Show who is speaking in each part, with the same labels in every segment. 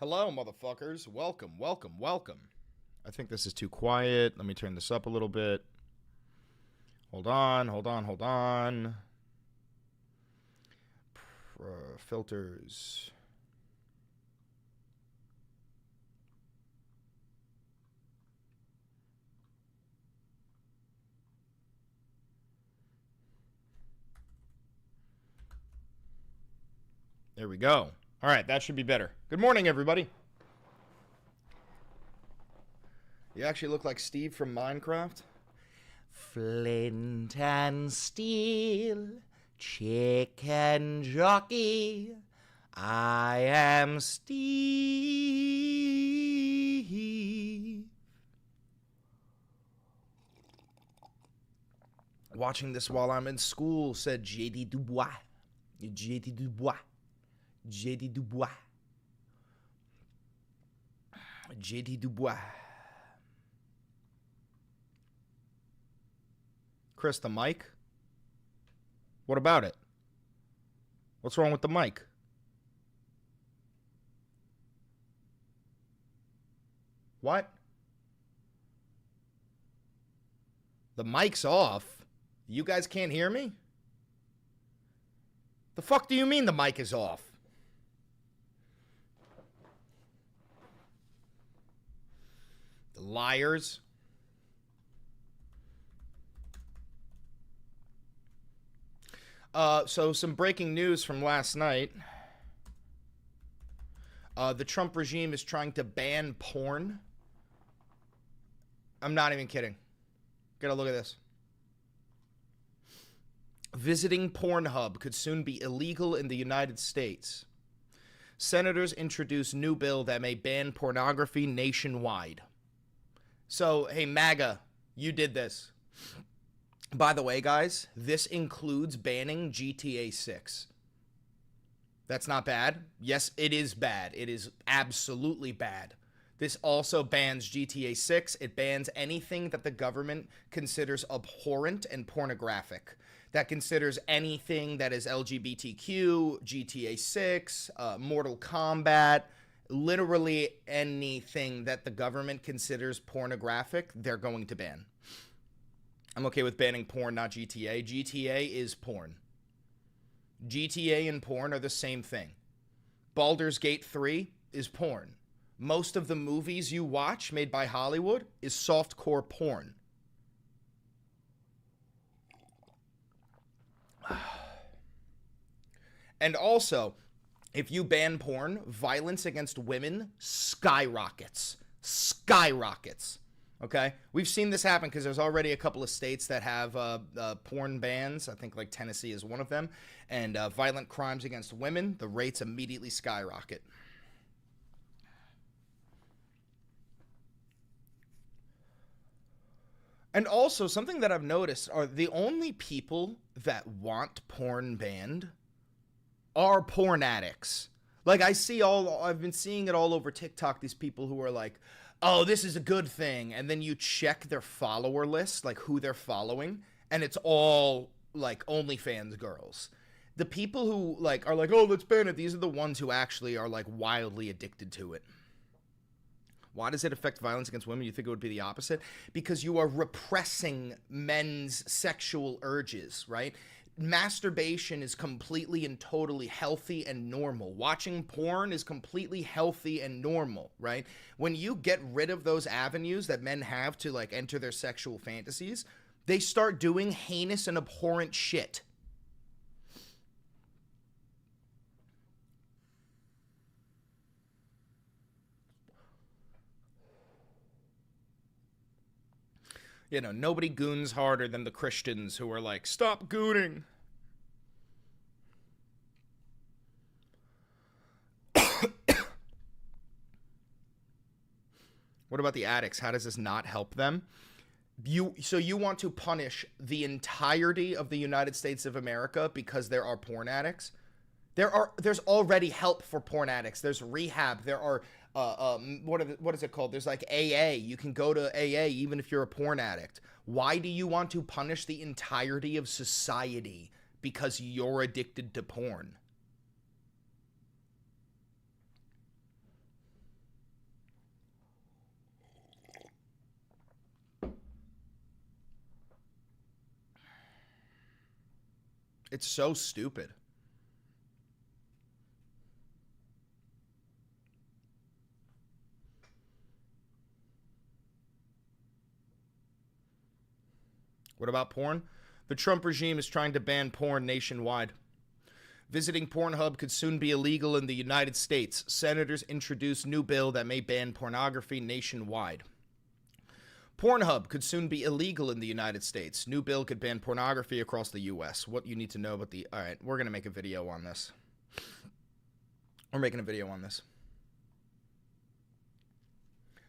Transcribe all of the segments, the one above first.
Speaker 1: Hello, motherfuckers. Welcome, welcome, welcome. I think this is too quiet. Let me turn this up a little bit. Hold on, hold on, hold on. Filters. There we go. All right, that should be better. Good morning, everybody. You actually look like Steve from Minecraft. Flint and steel, chicken jockey. I am Steve. Watching this while I'm in school, said J.D. Dubois. J.D. Dubois. J.D. Dubois. J.D. Dubois. Chris, the mic? What about it? What's wrong with the mic? What? The mic's off? You guys can't hear me? The fuck do you mean the mic is off? The liars. So some breaking news from last night. The Trump regime is trying to ban porn. I'm not even kidding. Gotta look at this. Visiting Pornhub could soon be illegal in the United States. Senators introduce new bill that may ban pornography nationwide. So, hey, MAGA, you did this. By the way, guys, this includes banning GTA 6. That's not bad. Yes, it is bad. It is absolutely bad. This also bans GTA 6. It bans anything that the government considers abhorrent and pornographic. That considers anything that is LGBTQ, GTA 6, Mortal Kombat, literally anything that the government considers pornographic, they're going to ban. I'm okay with banning porn, not GTA. GTA is porn. GTA and porn are the same thing. Baldur's Gate 3 is porn. Most of the movies you watch made by Hollywood is softcore porn. And also, if you ban porn, violence against women skyrockets. Skyrockets. Okay? We've seen this happen because there's already a couple of states that have porn bans. I think like Tennessee is one of them. And violent crimes against women, the rates immediately skyrocket. And also, something that I've noticed are the only people that want porn banned are porn addicts. Like I've been seeing it all over TikTok, these people who are like, oh, this is a good thing. And then you check their follower list, like who they're following, and it's all like OnlyFans girls. The people who like are like, oh, let's ban it. These are the ones who actually are like wildly addicted to it. Why does it affect violence against women? You think it would be the opposite? Because you are repressing men's sexual urges, right? Masturbation is completely and totally healthy and normal. Watching porn is completely healthy and normal, right? When you get rid of those avenues that men have to like enter their sexual fantasies, they start doing heinous and abhorrent shit. You know, nobody goons harder than the Christians who are like, stop gooning. What about the addicts? How does this not help them? So you want to punish the entirety of the United States of America because there are porn addicts? There's already help for porn addicts. There's rehab. There are what is it called? There's like AA. You can go to AA even if you're a porn addict. Why do you want to punish the entirety of society because you're addicted to porn? It's so stupid. What about porn? The Trump regime is trying to ban porn nationwide. Visiting Pornhub could soon be illegal in the United States. Senators introduce new bill that may ban pornography nationwide. Pornhub could soon be illegal in the United States. New bill could ban pornography across the U.S. What you need to know about the... All right, we're going to make a video on this. We're making a video on this.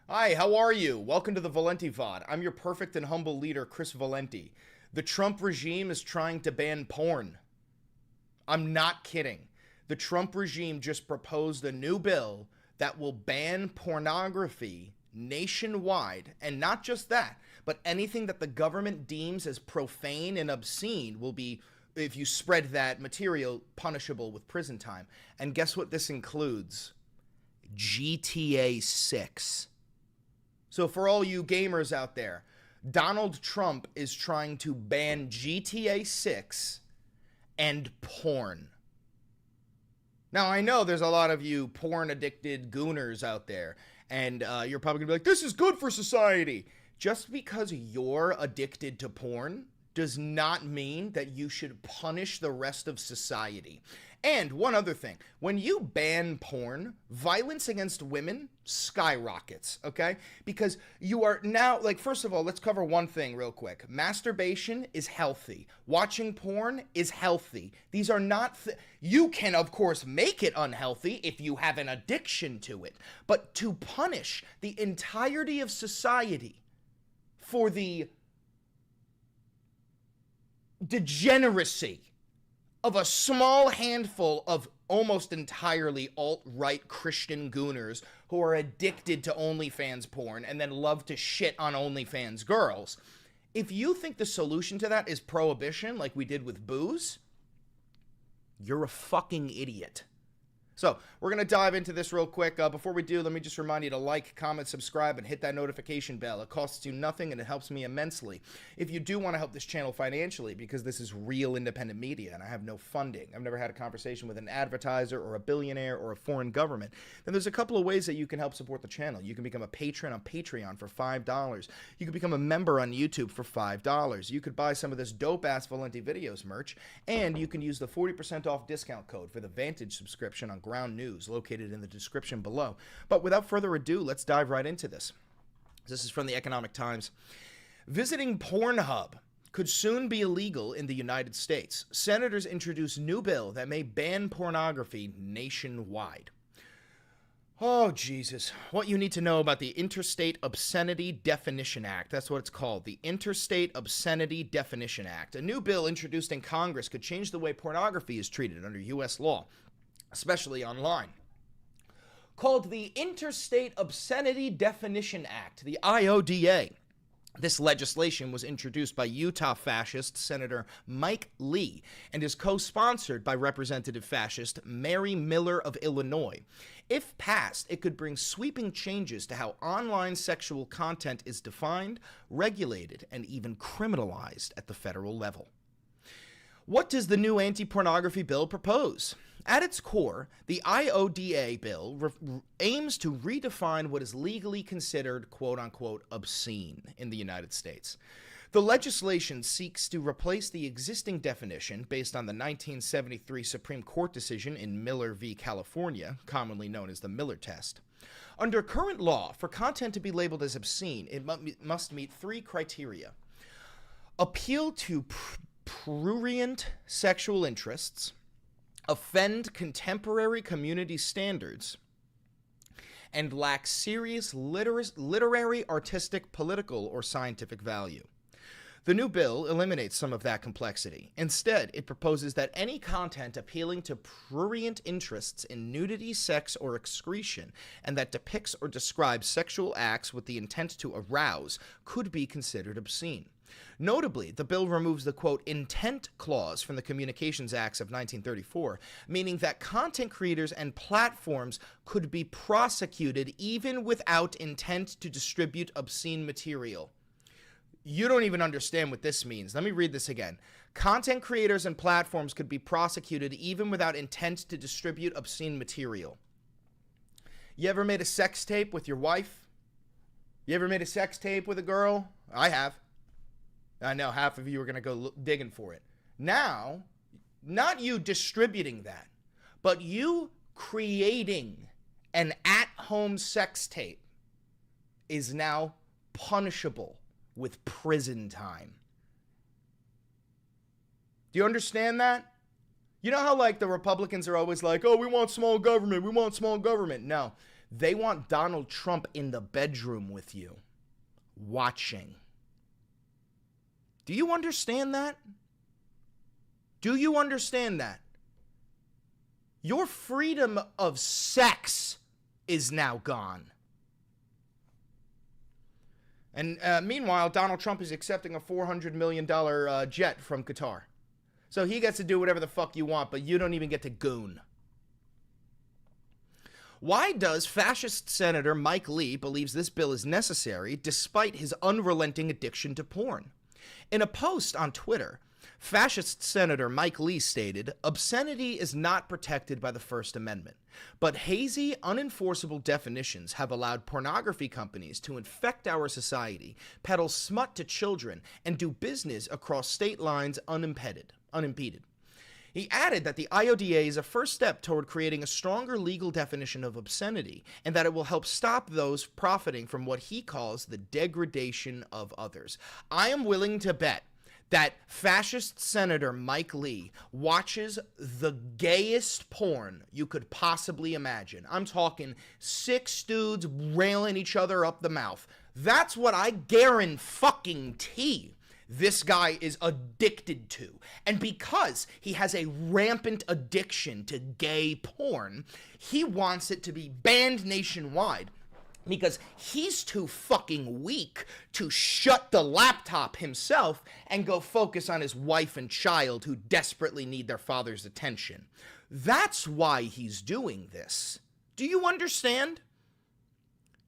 Speaker 1: Hi, how are you? Welcome to the Valenti VOD. I'm your perfect and humble leader, Chris Valenti. The Trump regime is trying to ban porn. I'm not kidding. The Trump regime just proposed a new bill that will ban pornography nationwide. And not just that, but anything that the government deems as profane and obscene will be, if you spread that material, punishable with prison time. And guess what this includes? GTA 6. So for all you gamers out there, Donald Trump is trying to ban GTA 6 and porn. Now, I know there's a lot of you porn-addicted gooners out there, and you're probably going to be like, this is good for society. Just because you're addicted to porn does not mean that you should punish the rest of society. And one other thing, when you ban porn, violence against women skyrockets, okay? Because you are now, like, first of all, let's cover one thing real quick. Masturbation is healthy. Watching porn is healthy. These are not, you can, of course, make it unhealthy if you have an addiction to it. But to punish the entirety of society for the degeneracy of a small handful of almost entirely alt-right Christian gooners who are addicted to OnlyFans porn and then love to shit on OnlyFans girls. If you think the solution to that is prohibition, like we did with booze, you're a fucking idiot. So, we're going to dive into this real quick. Before we do, let me just remind you to like, comment, subscribe, and hit that notification bell. It costs you nothing, and it helps me immensely. If you do want to help this channel financially, because this is real independent media, and I have no funding, I've never had a conversation with an advertiser or a billionaire or a foreign government, then there's a couple of ways that you can help support the channel. You can become a patron on Patreon for $5. You can become a member on YouTube for $5. You could buy some of this dope-ass Valenti Videos merch, and you can use the 40% off discount code for the Vantage subscription on Ground News, located in the description below. But without further ado, let's dive right into this. This is from the Economic Times. Visiting Pornhub could soon be illegal in the United States. Senators introduce new bill that may ban pornography nationwide. Oh, Jesus. What you need to know about the Interstate Obscenity Definition Act. That's what it's called. The Interstate Obscenity Definition Act. A new bill introduced in Congress could change the way pornography is treated under U.S. law, especially online. Called the Interstate Obscenity Definition Act, the IODA. This legislation was introduced by Utah fascist Senator Mike Lee and is co-sponsored by Representative fascist Mary Miller of Illinois. If passed, it could bring sweeping changes to how online sexual content is defined, regulated, and even criminalized at the federal level. What does the new anti-pornography bill propose? At its core, the IODA bill aims to redefine what is legally considered quote-unquote obscene in the United States. The legislation seeks to replace the existing definition based on the 1973 Supreme Court decision in Miller v. California, commonly known as the Miller test. Under current law, for content to be labeled as obscene, it must meet three criteria: appeal to prurient sexual interests, offend contemporary community standards, and lack serious literary, artistic, political, or scientific value. The new bill eliminates some of that complexity. Instead, it proposes that any content appealing to prurient interests in nudity, sex, or excretion, and that depicts or describes sexual acts with the intent to arouse, could be considered obscene. Notably, the bill removes the, quote, intent clause from the Communications Acts of 1934, meaning that content creators and platforms could be prosecuted even without intent to distribute obscene material. You don't even understand what this means. Let me read this again. Content creators and platforms could be prosecuted even without intent to distribute obscene material. You ever made a sex tape with your wife? You ever made a sex tape with a girl? I have. I know half of you are going to go digging for it. Now, not you distributing that, but you creating an at-home sex tape is now punishable with prison time. Do you understand that? You know how like the Republicans are always like, oh, we want small government, we want small government. No, they want Donald Trump in the bedroom with you, watching. Do you understand that? Do you understand that? Your freedom of sex is now gone. And meanwhile, Donald Trump is accepting a $400 million jet from Qatar. So he gets to do whatever the fuck you want, but you don't even get to goon. Why does fascist Senator Mike Lee believes this bill is necessary despite his unrelenting addiction to porn? In a post on Twitter, fascist Senator Mike Lee stated, obscenity is not protected by the First Amendment, but hazy, unenforceable definitions have allowed pornography companies to infect our society, peddle smut to children, and do business across state lines unimpeded. He added that the IODA is a first step toward creating a stronger legal definition of obscenity, and that it will help stop those profiting from what he calls the degradation of others. I am willing to bet that fascist Senator Mike Lee watches the gayest porn you could possibly imagine. I'm talking 6 dudes railing each other up the mouth. That's what I guarantee this guy is addicted to. And because he has a rampant addiction to gay porn, he wants it to be banned nationwide because he's too fucking weak to shut the laptop himself and go focus on his wife and child who desperately need their father's attention. That's why he's doing this. Do you understand?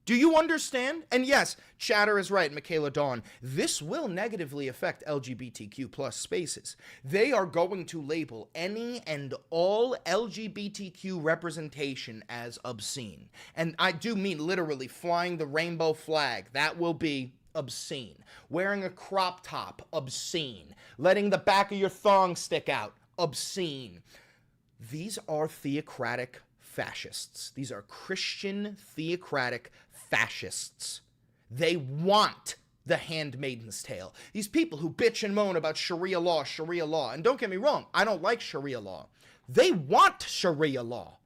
Speaker 1: Do you understand? And yes, Chatter is right, Michaela Dawn. This will negatively affect LGBTQ plus spaces. They are going to label any and all LGBTQ representation as obscene. And I do mean literally flying the rainbow flag. That will be obscene. Wearing a crop top, obscene. Letting the back of your thong stick out, obscene. These are theocratic fascists. These are Christian theocratic fascists. They want the Handmaid's Tale. These people who bitch and moan about Sharia law, and don't get me wrong, I don't like Sharia law. They want Sharia law.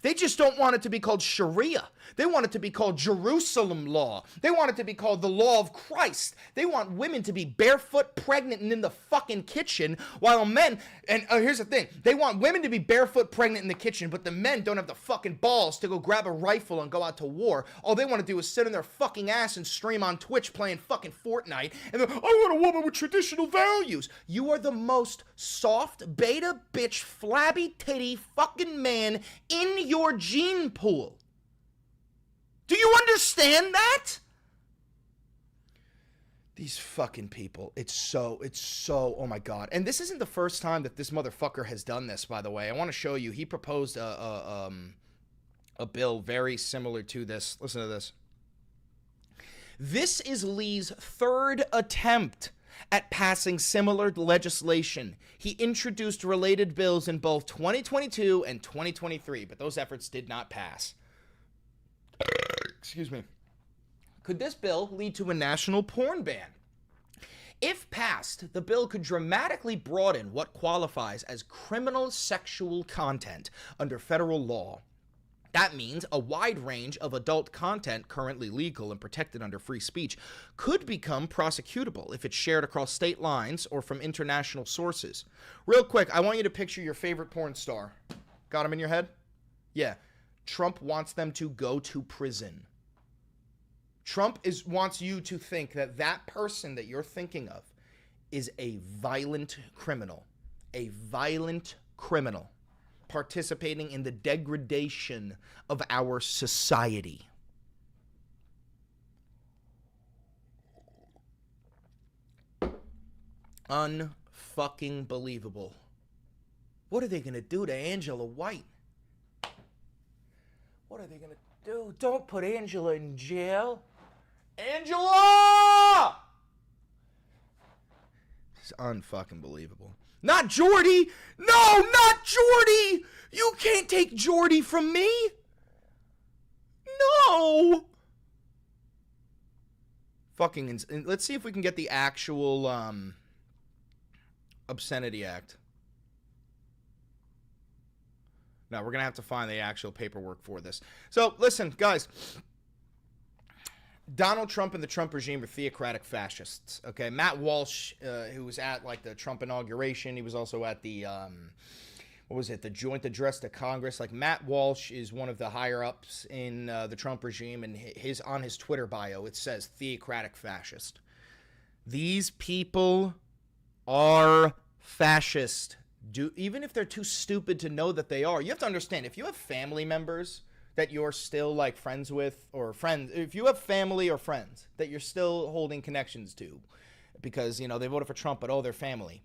Speaker 1: They just don't want it to be called Sharia. They want it to be called Jerusalem law. They want it to be called the law of Christ. They want women to be barefoot, pregnant, and in the fucking kitchen, while men, and here's the thing, they want women to be barefoot, pregnant in the kitchen, but the men don't have the fucking balls to go grab a rifle and go out to war. All they want to do is sit on their fucking ass and stream on Twitch playing fucking Fortnite, and I want a woman with traditional values. You are the most soft, beta, bitch, flabby titty fucking man in your gene pool. Do you understand that? These fucking people. It's so, oh my God. And this isn't the first time that this motherfucker has done this, by the way. I want to show you. He proposed a bill very similar to this. Listen to this. This is Lee's third attempt at passing similar legislation. He introduced related bills in both 2022 and 2023, but those efforts did not pass. Excuse me. Could this bill lead to a national porn ban? If passed, the bill could dramatically broaden what qualifies as criminal sexual content under federal law. That means a wide range of adult content currently legal and protected under free speech could become prosecutable if it's shared across state lines or from international sources. Real quick, I want you to picture your favorite porn star. Got him in your head? Yeah. Trump wants them to go to prison. Trump wants you to think that that person that you're thinking of is a violent criminal. A violent criminal participating in the degradation of our society. unfucking-believable. What are they going to do to Angela White? What are they going to do? Don't put Angela in jail. Angela! It's unfucking-believable. Not Jordy! No, not Jordy! You can't take Jordy from me! No! Fucking let's see if we can get the actual Obscenity Act. No, we're going to have to find the actual paperwork for this. So, listen, guys. Donald Trump and the Trump regime are theocratic fascists, okay? Matt Walsh, who was at, like, the Trump inauguration, he was also at the, what was it, the joint address to Congress. Like, Matt Walsh is one of the higher-ups in the Trump regime, and on his Twitter bio, it says theocratic fascist. These people are fascist. Even if they're too stupid to know that they are. You have to understand, if you have family members that you're still like friends with, or friends, if you have family or friends that you're still holding connections to because, you know, they voted for Trump, but they're family.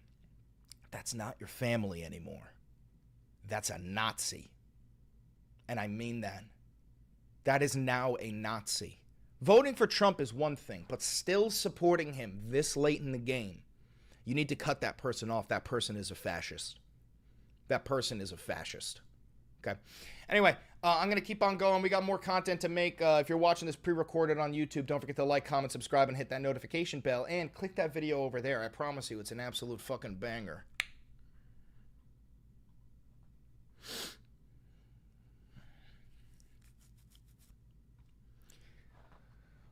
Speaker 1: That's not your family anymore. That's a Nazi. And I mean that. That is now a Nazi. Voting for Trump is one thing, but still supporting him this late in the game, you need to cut that person off. That person is a fascist. That person is a fascist. Okay. Anyway, I'm going to keep on going. We got more content to make. If you're watching this pre-recorded on YouTube, don't forget to like, comment, subscribe, and hit that notification bell. And click that video over there. I promise you, it's an absolute fucking banger.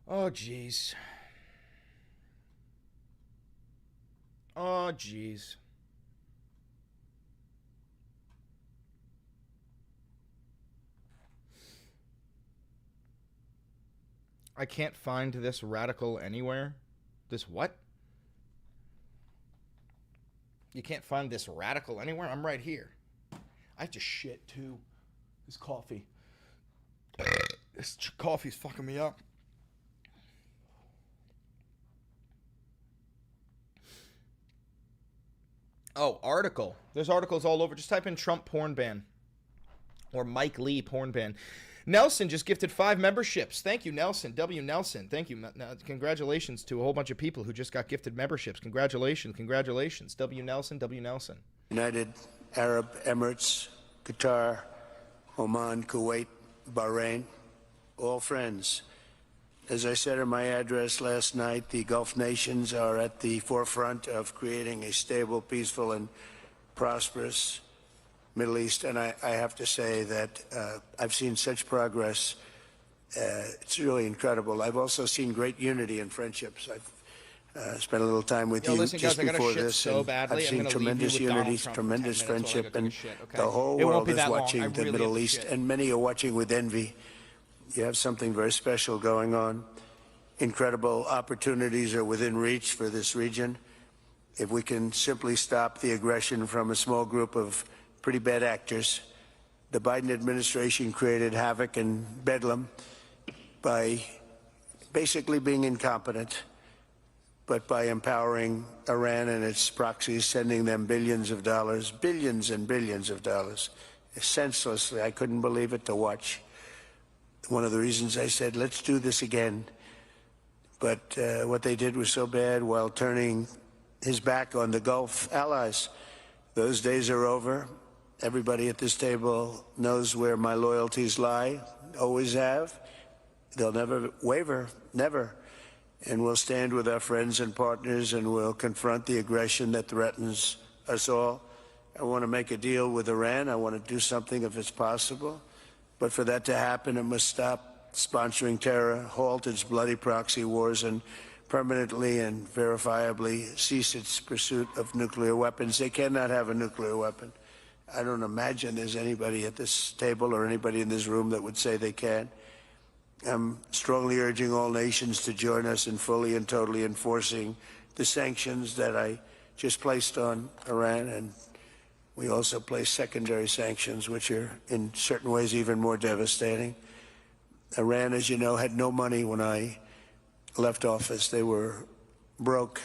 Speaker 1: Oh, jeez. Oh, jeez. I can't find this radical anywhere. This what? You can't find this radical anywhere? I'm right here. I just shit, too. This coffee. This coffee's fucking me up. Oh, article. There's articles all over. Just type in Trump porn ban. Or Mike Lee porn ban. Nelson just gifted 5 memberships. Thank you, Nelson. W. Nelson. Thank you. Congratulations to a whole bunch of people who just got gifted memberships. Congratulations. Congratulations. W. Nelson. W. Nelson.
Speaker 2: United Arab Emirates, Qatar, Oman, Kuwait, Bahrain, all friends. As I said in my address last night, the Gulf nations are at the forefront of creating a stable, peaceful, and prosperous Middle East. And I have to say that I've seen such progress. It's really incredible. I've also seen great unity and friendships. I've spent a little time with you
Speaker 1: listen,
Speaker 2: just
Speaker 1: guys,
Speaker 2: before this.
Speaker 1: So badly.
Speaker 2: I've seen tremendous unity, tremendous friendship, and the whole world is watching the Middle East, and many are watching with envy. You have something very special going on. Incredible opportunities are within reach for this region. If we can simply stop the aggression from a small group of pretty bad actors. The Biden administration created havoc and bedlam by basically being incompetent, but by empowering Iran and its proxies, sending them billions and billions of dollars, senselessly. I couldn't believe it to watch. One of the reasons I said, let's do this again. But what they did was so bad while turning his back on the Gulf allies. Those days are over. Everybody at this table knows where my loyalties lie, always have. They'll never waver, never. And we'll stand with our friends and partners, and we'll confront the aggression that threatens us all. I want to make a deal with Iran. I want to do something if it's possible. But for that to happen, it must stop sponsoring terror, halt its bloody proxy wars, and permanently and verifiably cease its pursuit of nuclear weapons. They cannot have a nuclear weapon. I don't imagine there's anybody at this table or anybody in this room that would say they can. I'm strongly urging all nations to join us in fully and totally enforcing the sanctions that I just placed on Iran, and we also place secondary sanctions, which are in certain ways even more devastating. Iran, as you know, had no money when I left office. They were broke.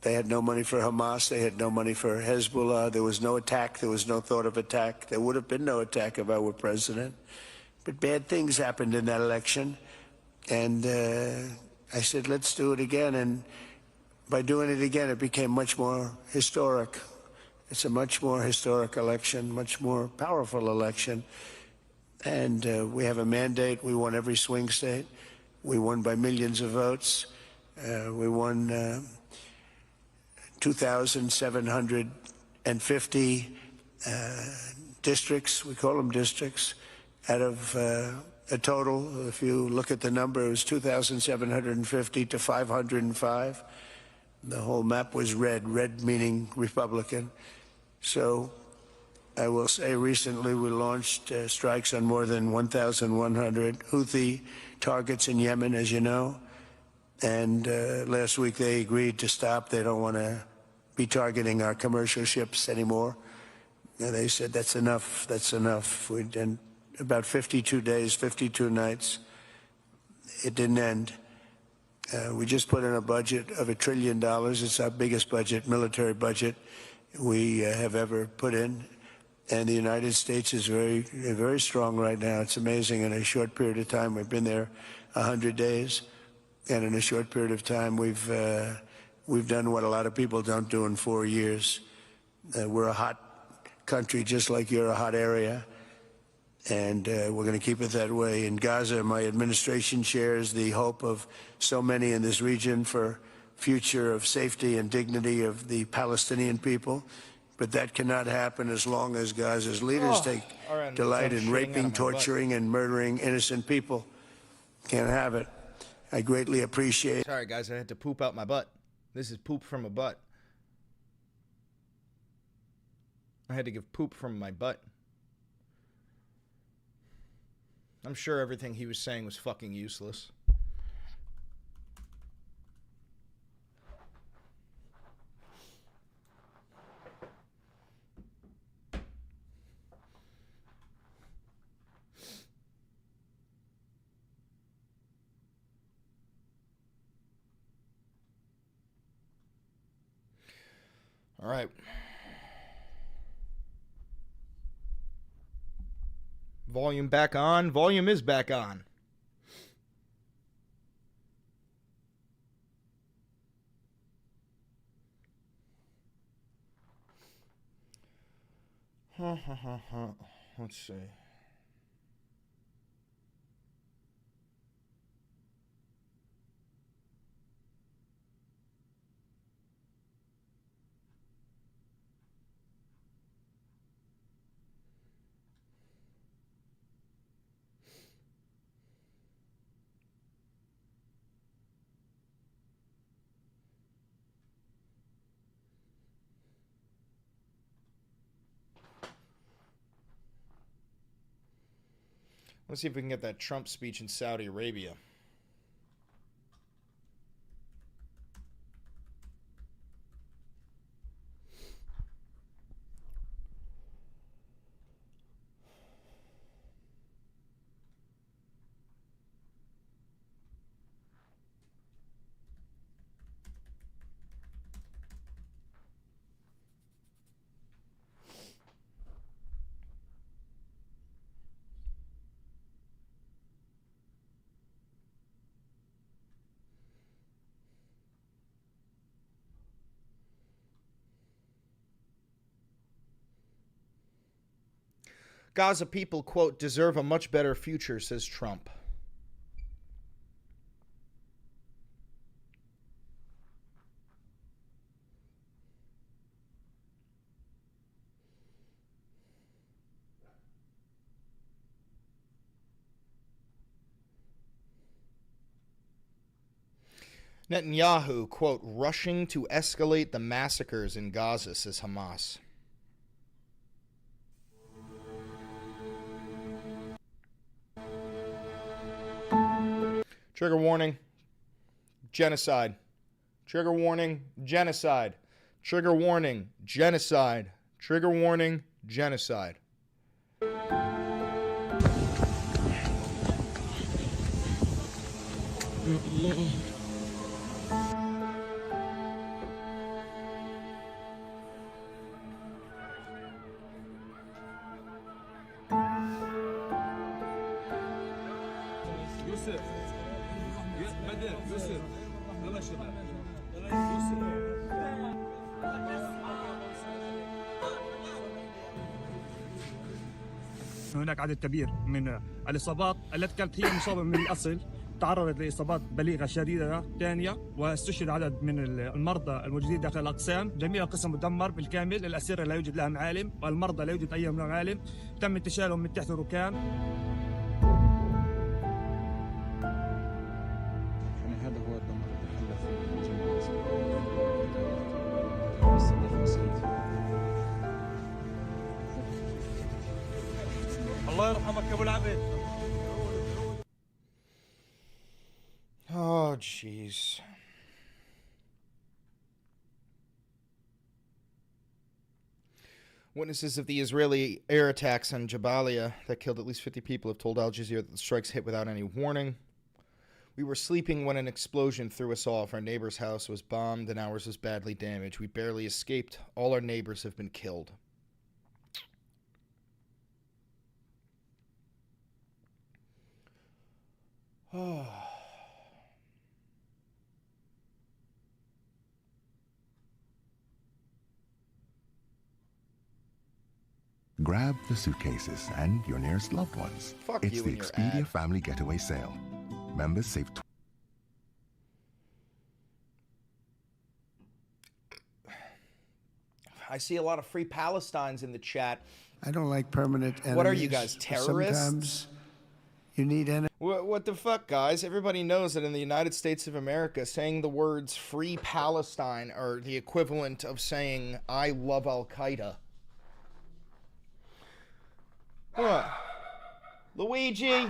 Speaker 2: They had no money for Hamas. They had no money for Hezbollah. There was no attack. There was no thought of attack. There would have been no attack if I were president. But bad things happened in that election. And I said, let's do it again. And by doing it again, it became much more historic. It's a much more historic election, much more powerful election. And we have a mandate. We won every swing state. We won by millions of votes. We won 2,750 districts. We call them districts. Out of a total, if you look at the number, it was 2,750 to 505. The whole map was red, red meaning Republican. So I will say recently we launched strikes on more than 1,100 Houthi targets in Yemen, as you know. And last week they agreed to stop. They don't want to be targeting our commercial ships anymore. And they said, that's enough, that's enough. We did about 52 days, 52 nights. It didn't end. We just put in a budget of $1 trillion. It's our biggest budget, military budget, we have ever put in. And the United States is very, very strong right now. It's amazing. In a short period of time, we've been there 100 days. And in a short period of time, we've done what a lot of people don't do in 4 years. We're a hot country, just like you're a hot area. And we're going to keep it that way. In Gaza, my administration shares the hope of so many in this region for future of safety and dignity of the Palestinian people. But that cannot happen as long as Gaza's leaders take delight in raping, torturing, and murdering innocent people. Can't have it. I greatly appreciate.
Speaker 1: Sorry, guys, I had to poop out my butt. This is poop from a butt. I had to give poop from my butt. I'm sure everything he was saying was fucking useless. All right. Volume back on. Volume is back on. Let's see. Let's see if we can get that Trump speech in Saudi Arabia. Gaza people, quote, deserve a much better future, says Trump. Netanyahu, quote, rushing to escalate the massacres in Gaza, says Hamas. Trigger warning, genocide. Trigger warning, genocide. Trigger warning, genocide. Trigger warning, genocide.
Speaker 3: هناك عدد كبير من الإصابات التي كانت هي مصابة من الأصل، تعرضت لإصابات بليغة شديدة ثانية، واستشهد عدد من المرضى الموجودين داخل الأقسام. جميع القسم مدمر بالكامل، الأسرة لا يوجد لها معالم، والمرضى لا يوجد أي معالم، تم انتشالهم من تحت الركام.
Speaker 4: هذا هو الدمار اللي حل في جميع الله يرحمك يا ابو العبد.
Speaker 1: Oh, jeez. Witnesses of the Israeli air attacks on Jabalia that killed at least 50 people have told Al Jazeera that the strikes hit without any warning. We were sleeping when an explosion threw us off. Our neighbor's house was bombed and ours was badly damaged. We barely escaped. All our neighbors have been killed. Oh.
Speaker 5: Grab the suitcases and your nearest loved ones.
Speaker 1: Fuck
Speaker 5: it's
Speaker 1: you
Speaker 5: the
Speaker 1: and your
Speaker 5: Expedia
Speaker 1: ad.
Speaker 5: Family Getaway Sale. Members save.
Speaker 1: I see a lot of free Palestines in the chat.
Speaker 2: I don't like permanent enemies.
Speaker 1: What are you guys, terrorists?
Speaker 2: Sometimes you need enemies.
Speaker 1: What the fuck, guys? Everybody knows that in the United States of America, saying the words free Palestine are the equivalent of saying I love Al-Qaeda. What? Luigi?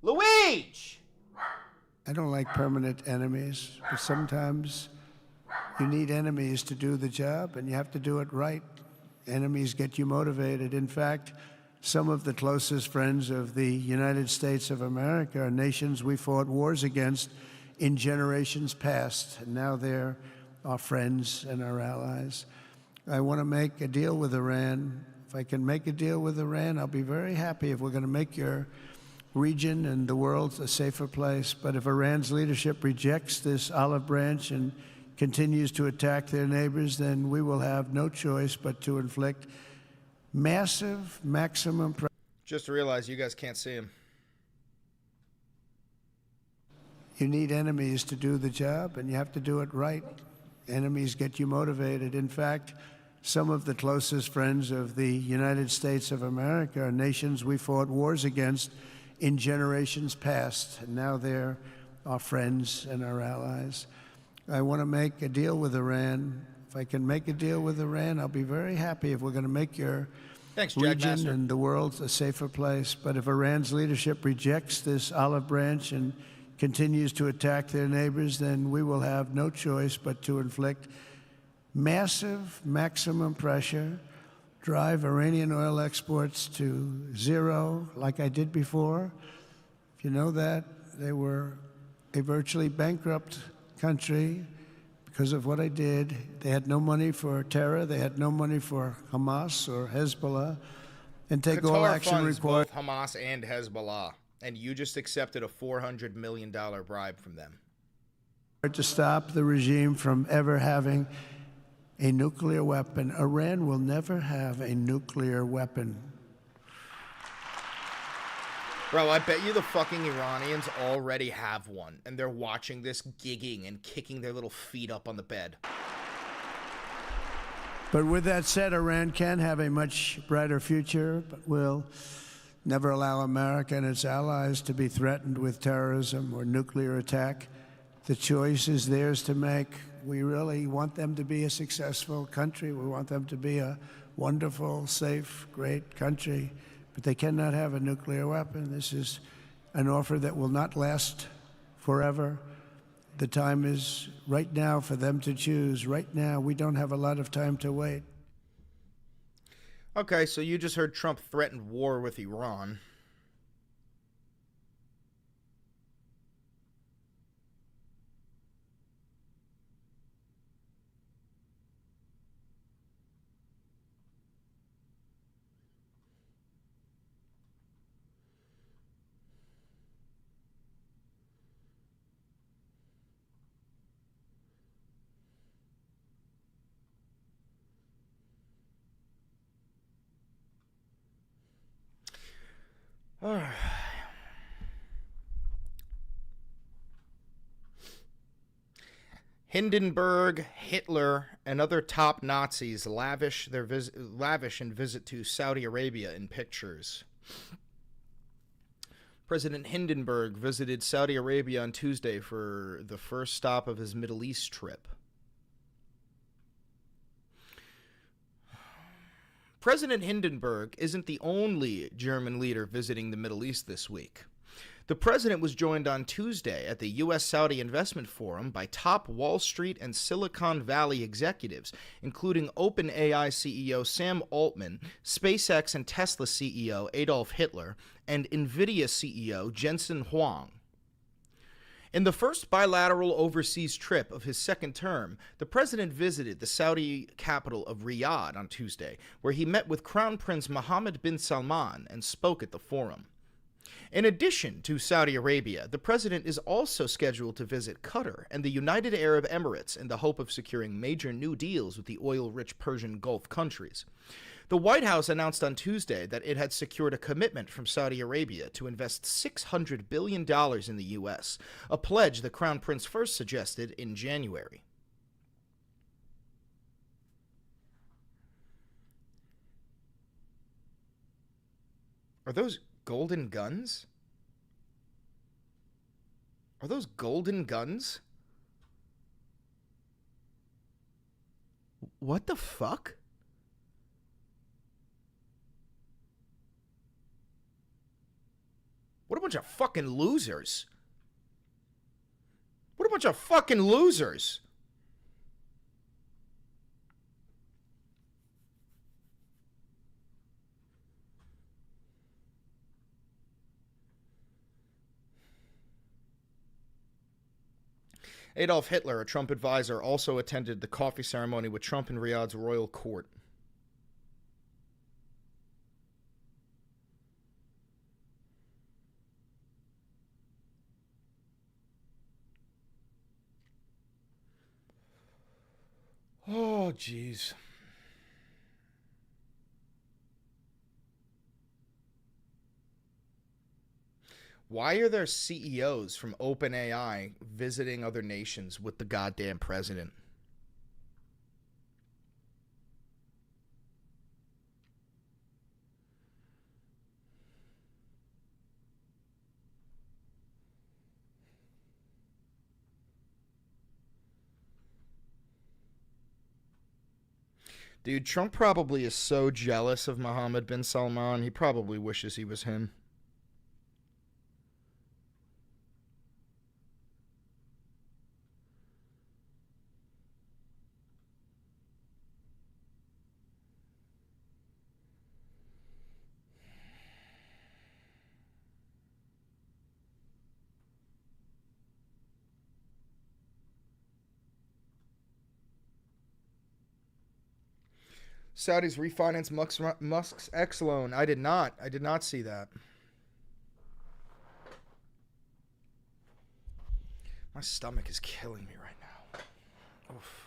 Speaker 1: Luigi!
Speaker 2: I don't like permanent enemies, but sometimes you need enemies to do the job, and you have to do it right. Enemies get you motivated. In fact, some of the closest friends of the United States of America are nations we fought wars against in generations past, and now they're our friends and our allies. I want to make a deal with Iran. If I can make a deal with Iran, I'll be very happy if we're going to make your region and the world a safer place. But if Iran's leadership rejects this olive branch and continues to attack their neighbors, then we will have no choice but to inflict massive, maximum pressure.
Speaker 1: Just realize you guys can't see him.
Speaker 2: You need enemies to do the job, and you have to do it right. Enemies get you motivated. In fact, some of the closest friends of the United States of America are nations we fought wars against in generations past, and now they're our friends and our allies. I want to make a deal with Iran. If I can make a deal with Iran, I'll be very happy if we're going to make your region and the world a safer place. But if Iran's leadership rejects this olive branch and continues to attack their neighbors, then we will have no choice but to inflict massive, maximum pressure, drive Iranian oil exports to zero like I did before. If you know that, they were a virtually bankrupt country because of what I did. They had no money for terror. They had no money for Hamas or Hezbollah. And take all action report.
Speaker 1: Both Hamas and Hezbollah. And you just accepted a $400 million bribe from them.
Speaker 2: To stop the regime from ever having a nuclear weapon. Iran will never have a nuclear weapon.
Speaker 1: Bro, I bet you the fucking Iranians already have one, and they're watching this gigging and kicking their little feet up on the bed.
Speaker 2: But with that said, Iran can have a much brighter future, but will never allow America and its allies to be threatened with terrorism or nuclear attack. The choice is theirs to make. We really want them to be a successful country. We want them to be a wonderful, safe, great country. But they cannot have a nuclear weapon. This is an offer that will not last forever. The time is right now for them to choose. Right now, we don't have a lot of time to wait.
Speaker 1: Okay, so you just heard Trump threaten war with Iran. Hindenburg, Hitler, and other top Nazis lavish and visit to Saudi Arabia in pictures. President Hindenburg visited Saudi Arabia on Tuesday for the first stop of his Middle East trip. President Hindenburg isn't the only German leader visiting the Middle East this week. The president was joined on Tuesday at the U.S.-Saudi Investment Forum by top Wall Street and Silicon Valley executives, including OpenAI CEO Sam Altman, SpaceX and Tesla CEO Adolf Hitler, and NVIDIA CEO Jensen Huang. In the first bilateral overseas trip of his second term, the president visited the Saudi capital of Riyadh on Tuesday, where he met with Crown Prince Mohammed bin Salman and spoke at the forum. In addition to Saudi Arabia, the president is also scheduled to visit Qatar and the United Arab Emirates in the hope of securing major new deals with the oil-rich Persian Gulf countries. The White House announced on Tuesday that it had secured a commitment from Saudi Arabia to invest $600 billion in the U.S., a pledge the Crown Prince first suggested in January. Are those golden guns? Are those golden guns? What the fuck? What a bunch of fucking losers. What a bunch of fucking losers. Adolf Hitler, a Trump advisor, also attended the coffee ceremony with Trump in Riyadh's royal court. Oh, jeez. Why are there CEOs from OpenAI visiting other nations with the goddamn president? Dude, Trump probably is so jealous of Mohammed bin Salman, he probably wishes he was him. Saudis refinance Musk's X loan. I did not see that. My stomach is killing me right now. Oof.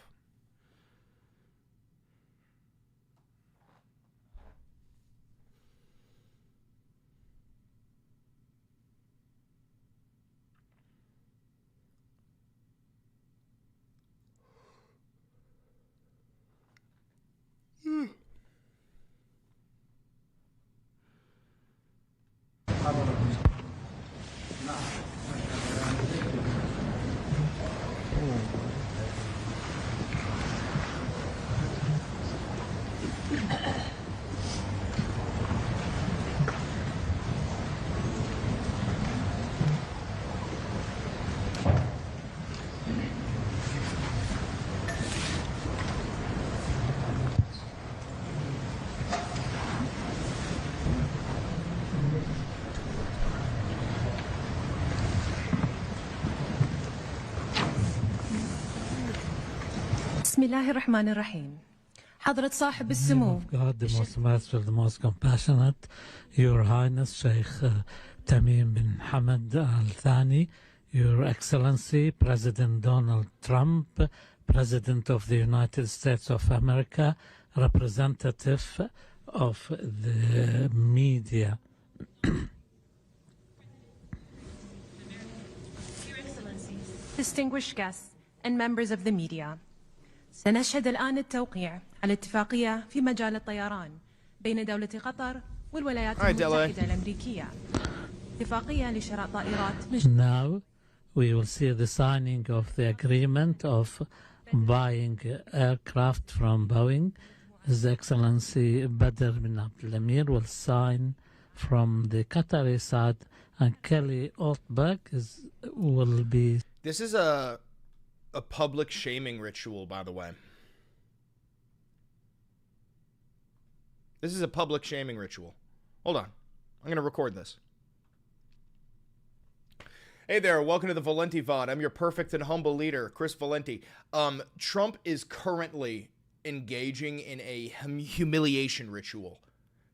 Speaker 6: بسم الله الرحمن الرحيم. حضرة صاحب السمو.
Speaker 7: God, the most merciful, the most compassionate, Your Highness Sheikh Tamim bin Hamad Al Thani, Your Excellency President Donald Trump, President of the United States of America, representative of the media.
Speaker 6: distinguished guests, and members of the media. سنشهد الآن التوقيع على اتفاقية في مجال الطيران بين دولة قطر والولايات المتحدة الأمريكية. اتفاقية لشراء طائرات.
Speaker 7: Now we will see the signing of the agreement of buying aircraft from Boeing. His Excellency Badr bin Abdul Emir will sign from the Qatari side, and Kelly Ortberg will be.
Speaker 1: This is a public shaming ritual, by the way. This is a public shaming ritual. Hold on. I'm going to record this. Hey there, welcome to the Valenti VOD. I'm your perfect and humble leader, Chris Valenti. Trump is currently engaging in a humiliation ritual.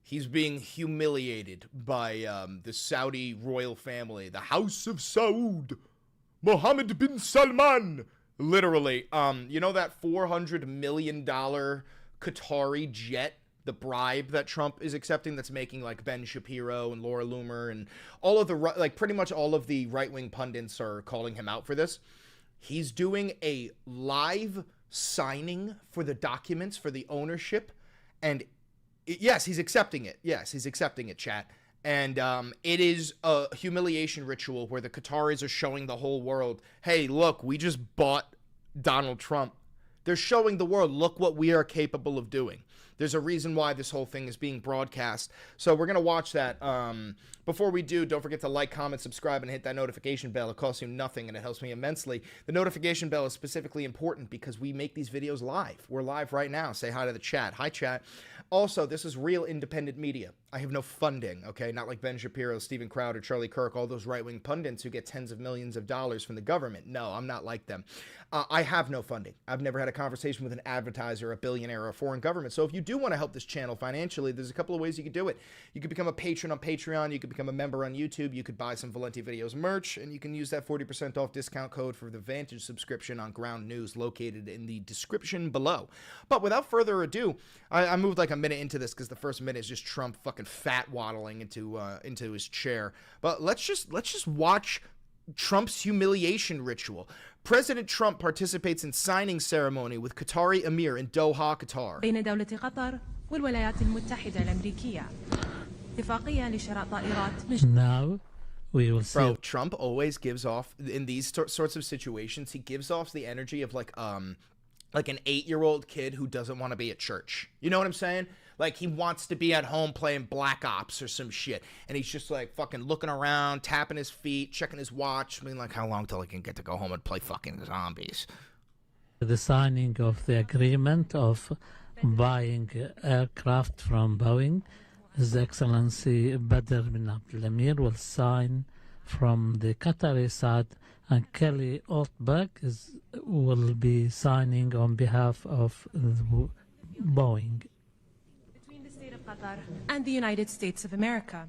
Speaker 1: He's being humiliated by the Saudi royal family, the House of Saud, Mohammed bin Salman. Literally, you know that $400 million Qatari jet, the bribe that Trump is accepting, that's making like Ben Shapiro and Laura Loomer and all of the, like pretty much all of the right-wing pundits are calling him out for this. He's doing a live signing for the documents for the ownership, and yes, he's accepting it. Yes, he's accepting it, chat. And it is a humiliation ritual where the Qataris are showing the whole world, hey, look, we just bought Donald Trump. They're showing the world, look what we are capable of doing. There's a reason why this whole thing is being broadcast. So we're going to watch that. Before we do, don't forget to like, comment, subscribe, and hit that notification bell. It costs you nothing, and it helps me immensely. The notification bell is specifically important because we make these videos live. We're live right now. Say hi to the chat. Hi, chat. Also, this is real independent media. I have no funding, okay? Not like Ben Shapiro, Steven Crowder, Charlie Kirk, all those right-wing pundits who get tens of millions of dollars from the government. No, I'm not like them. I have no funding. I've never had a conversation with an advertiser, a billionaire, or a foreign government. So if you do want to help this channel financially, there's a couple of ways you could do it. You could become a patron on Patreon. You could become a member on YouTube. You could buy some Valenti Videos merch, and you can use that 40% off discount code for the Vantage subscription on Ground News located in the description below. But without further ado, I moved like a minute into this because the first minute is just Trump fucking fat waddling into his chair. But let's just watch Trump's humiliation ritual. President Trump participates in signing ceremony with Qatari Emir in Doha, Qatar.
Speaker 6: بين دولة قطر والولايات المتحدة الأمريكية. اتفاقية لشراء طائرات.
Speaker 7: Now we will see.
Speaker 1: Bro, Trump always gives off, in these sorts of situations, he gives off the energy of like an 8-year-old kid who doesn't want to be at church. You know what I'm saying? Like, he wants to be at home playing Black Ops or some shit. And he's just, like, fucking looking around, tapping his feet, checking his watch, being like, how long till I can get to go home and play fucking zombies?
Speaker 7: The signing of the agreement of buying aircraft from Boeing. His Excellency Badr bin Abdul Emir will sign from the Qatari side, and Kelly Ortberg will be signing on behalf of Boeing.
Speaker 6: Between the state of Qatar and the United States of America.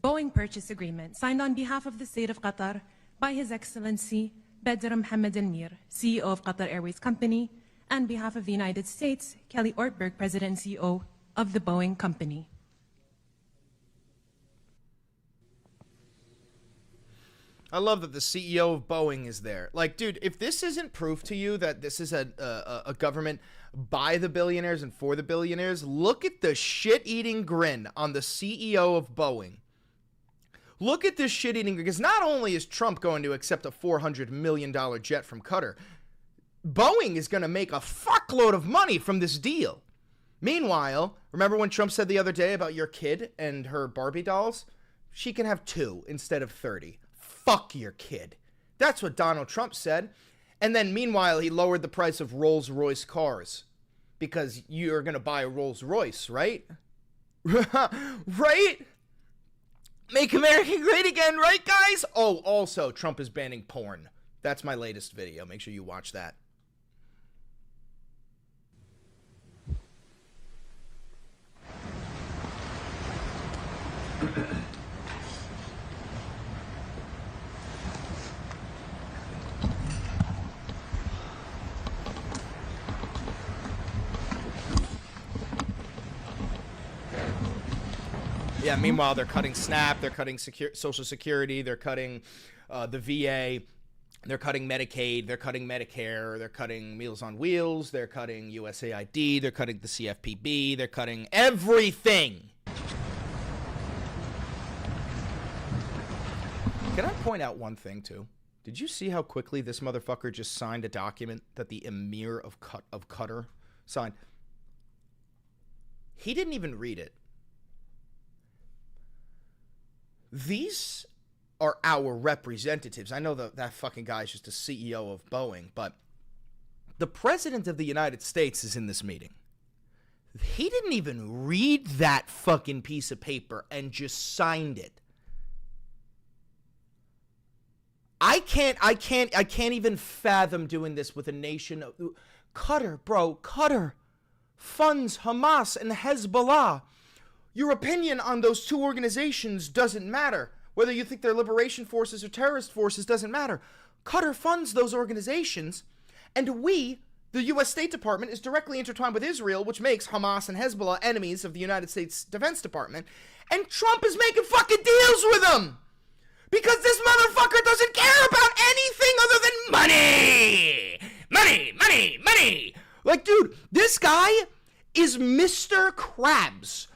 Speaker 6: Boeing purchase agreement signed on behalf of the state of Qatar by His Excellency Badr Mohammed Al-Mir, CEO of Qatar Airways Company, and behalf of the United States, Kelly Ortberg, President and CEO of the Boeing Company.
Speaker 1: I love that the CEO of Boeing is there. Like, dude, if this isn't proof to you that this is a government by the billionaires and for the billionaires, look at the shit-eating grin on the CEO of Boeing. Look at this shit-eating grin, because not only is Trump going to accept a $400 million jet from Qatar, Boeing is going to make a fuckload of money from this deal. Meanwhile, remember when Trump said the other day about your kid and her Barbie dolls? She can have 2 instead of 30. Fuck your kid. That's what Donald Trump said. And then meanwhile, he lowered the price of Rolls-Royce cars because you're going to buy a Rolls-Royce, right? Right? Make America great again, right, guys? Oh, also, Trump is banning porn. That's my latest video. Make sure you watch that. Yeah, meanwhile, they're cutting SNAP, they're cutting Social Security, they're cutting the VA. They're cutting Medicaid, they're cutting Medicare, they're cutting Meals on Wheels, they're cutting USAID, they're cutting the CFPB, they're cutting everything. Can I point out one thing, too? Did you see how quickly this motherfucker just signed a document that the Emir of Qatar signed? He didn't even read it. These are our representatives. I know that fucking guy is just a CEO of Boeing, but the President of the United States is in this meeting. He didn't even read that fucking piece of paper and just signed it. I can't even fathom doing this with a nation of Qatar, bro. Qatar funds Hamas and Hezbollah. Your opinion on those two organizations doesn't matter. Whether you think they're liberation forces or terrorist forces doesn't matter. Qatar funds those organizations, and we, the U.S. State Department, is directly intertwined with Israel, which makes Hamas and Hezbollah enemies of the United States Defense Department, and Trump is making fucking deals with them! Because this motherfucker doesn't care about anything other than money! Money, money, money! Like, dude, this guy is Mr. Krabs.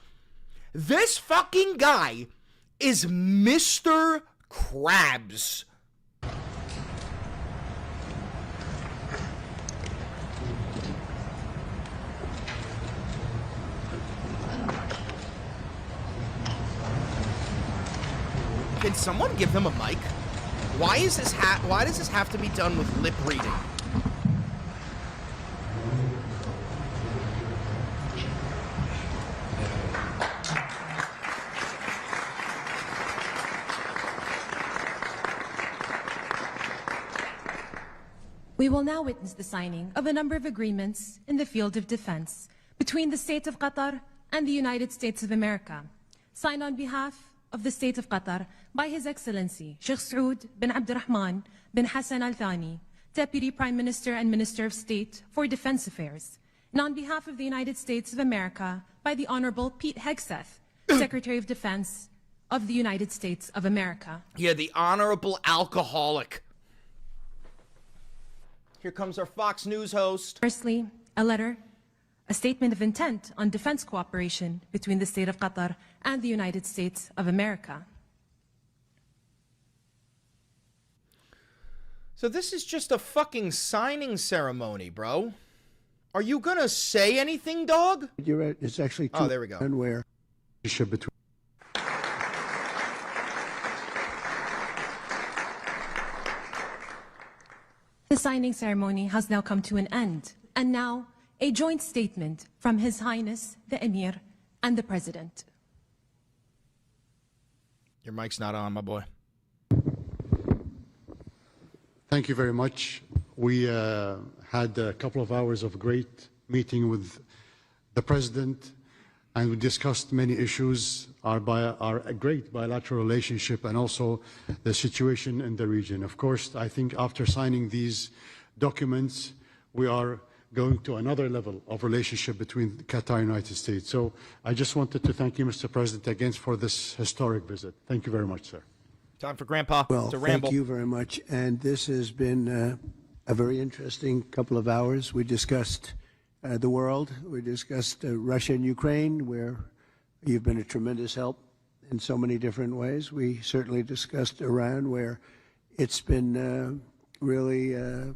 Speaker 1: This fucking guy is Mr. Krabs. Can someone give him a mic? Why does this have to be done with lip reading?
Speaker 6: We will now witness the signing of a number of agreements in the field of defense between the State of Qatar and the United States of America, signed on behalf of the State of Qatar by His Excellency Sheikh Saud bin Abdurrahman bin Hassan Al Thani, Deputy Prime Minister and Minister of State for Defense Affairs, and on behalf of the United States of America by the Honorable Pete Hegseth, Secretary of Defense of the United States of America.
Speaker 1: Yeah, the Honorable Alcoholic. Here comes our Fox News host.
Speaker 6: Firstly, a letter, a statement of intent on defense cooperation between the State of Qatar and the United States of America.
Speaker 1: So this is just a fucking signing ceremony, bro. Are you gonna say anything, dog?
Speaker 2: You're right. It's actually two.
Speaker 1: Oh, there we go.
Speaker 2: And where?
Speaker 8: Between
Speaker 6: The signing ceremony has now come to an end, and now a joint statement from His Highness the Emir and the President.
Speaker 1: Your mic's not on, my boy.
Speaker 8: Thank you very much. We had a couple of hours of great meeting with the President, and we discussed many issues, our great bilateral relationship, and also the situation in the region. Of course, I think after signing these documents, we are going to another level of relationship between Qatar and the United States. So I just wanted to thank you, Mr. President, again for this historic visit. Thank you very much, sir.
Speaker 1: Time for Grandpa
Speaker 2: Well,
Speaker 1: to ramble.
Speaker 2: thank you very much. And this has been a very interesting couple of hours. We discussed the world. We discussed Russia and Ukraine, where you've been a tremendous help in so many different ways. We certainly discussed Iran, where it's been really an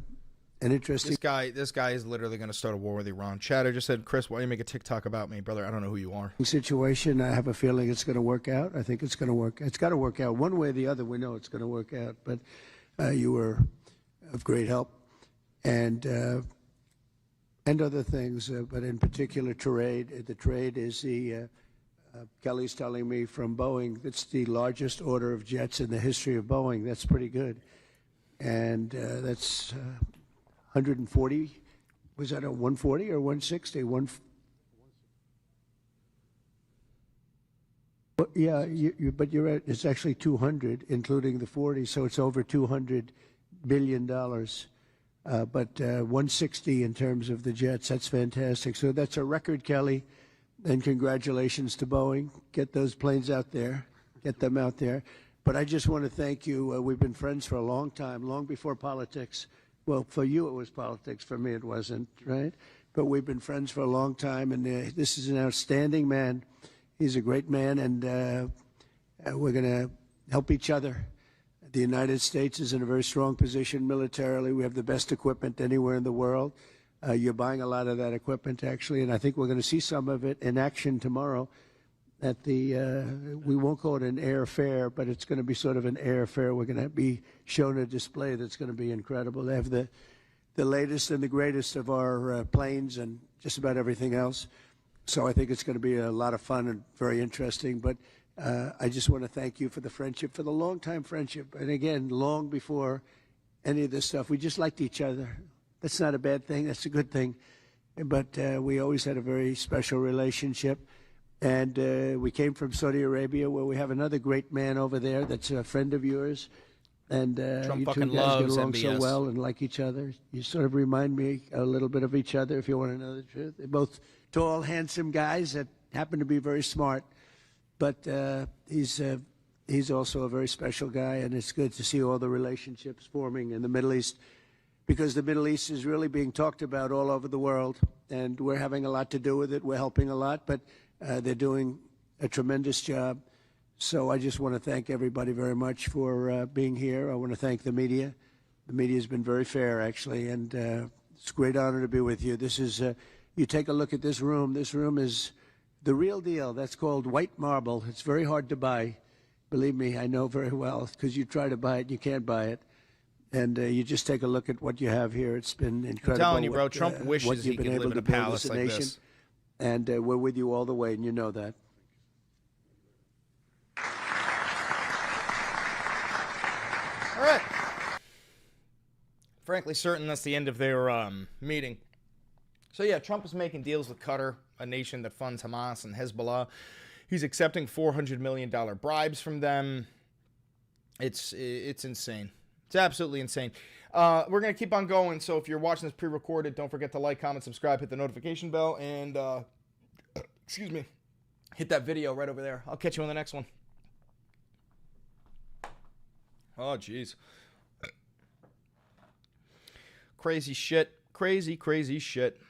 Speaker 2: interesting...
Speaker 1: This guy is literally going to start a war with Iran. Chatter just said, Chris, why don't you make a TikTok about me, brother? I don't know who you are.
Speaker 2: situation. I have a feeling it's going to work out. I think it's going to work. It's got to work out one way or the other. We know it's going to work out. But you were of great help, and other things. But in particular, trade. The trade is the. Kelly's telling me from Boeing it's the largest order of jets in the history of Boeing. That's pretty good, and that's 140. Was that a 140 or 160? Yeah, but you're right. It's actually 200, including the 40, so it's over $200 billion. But 160 in terms of the jets. That's fantastic. So that's a record, Kelly. And congratulations to Boeing. Get those planes out there. Get them out there. But I just want to thank you. We've been friends for a long time, long before politics. Well, for you it was politics. For me it wasn't, right? But we've been friends for a long time, and this is an outstanding man. He's a great man, and we're going to help each other. The United States is in a very strong position militarily. We have the best equipment anywhere in the world. You're buying a lot of that equipment, actually, and I think we're going to see some of it in action tomorrow at the, we won't call it an air fair, but it's going to be sort of an air fair. We're going to be shown a display that's going to be incredible. They have the latest and the greatest of our planes and just about everything else. So I think it's going to be a lot of fun and very interesting. But I just want to thank you for the friendship, for the long-time friendship. And again, long before any of this stuff, we just liked each other. That's not a bad thing. That's a good thing. But we always had a very special relationship. And we came from Saudi Arabia, where we have another great man over there that's a friend of yours. And you two guys get along so well and like each other. You sort of remind me a little bit of each other, if you want to know the truth. They're both tall, handsome guys that happen to be very smart. But he's also a very special guy, and it's good to see all the relationships forming in the Middle East, because the Middle East is really being talked about all over the world, and we're having a lot to do with it. We're helping a lot, but they're doing a tremendous job. So I just want to thank everybody very much for being here. I want to thank the media. The media has been very fair, actually, and it's a great honor to be with you. This is, you take a look at this room. This room is the real deal. That's called white marble. It's very hard to buy. Believe me, I know very well, because you try to buy it, you can't buy it. And you just take a look at what you have here. It's been incredible.
Speaker 1: I'm telling you, bro, Trump wishes he could live in a palace like this.
Speaker 2: And we're with you all the way, and you know that.
Speaker 1: All right. Frankly certain that's the end of their meeting. So yeah, Trump is making deals with Qatar, a nation that funds Hamas and Hezbollah. He's accepting $400 million bribes from them. It's insane. It's absolutely insane. We're going to keep on going, so if you're watching this pre-recorded, don't forget to like, comment, subscribe, hit the notification bell, and, excuse me, hit that video right over there. I'll catch you on the next one. Oh, jeez. Crazy shit. Crazy, crazy shit.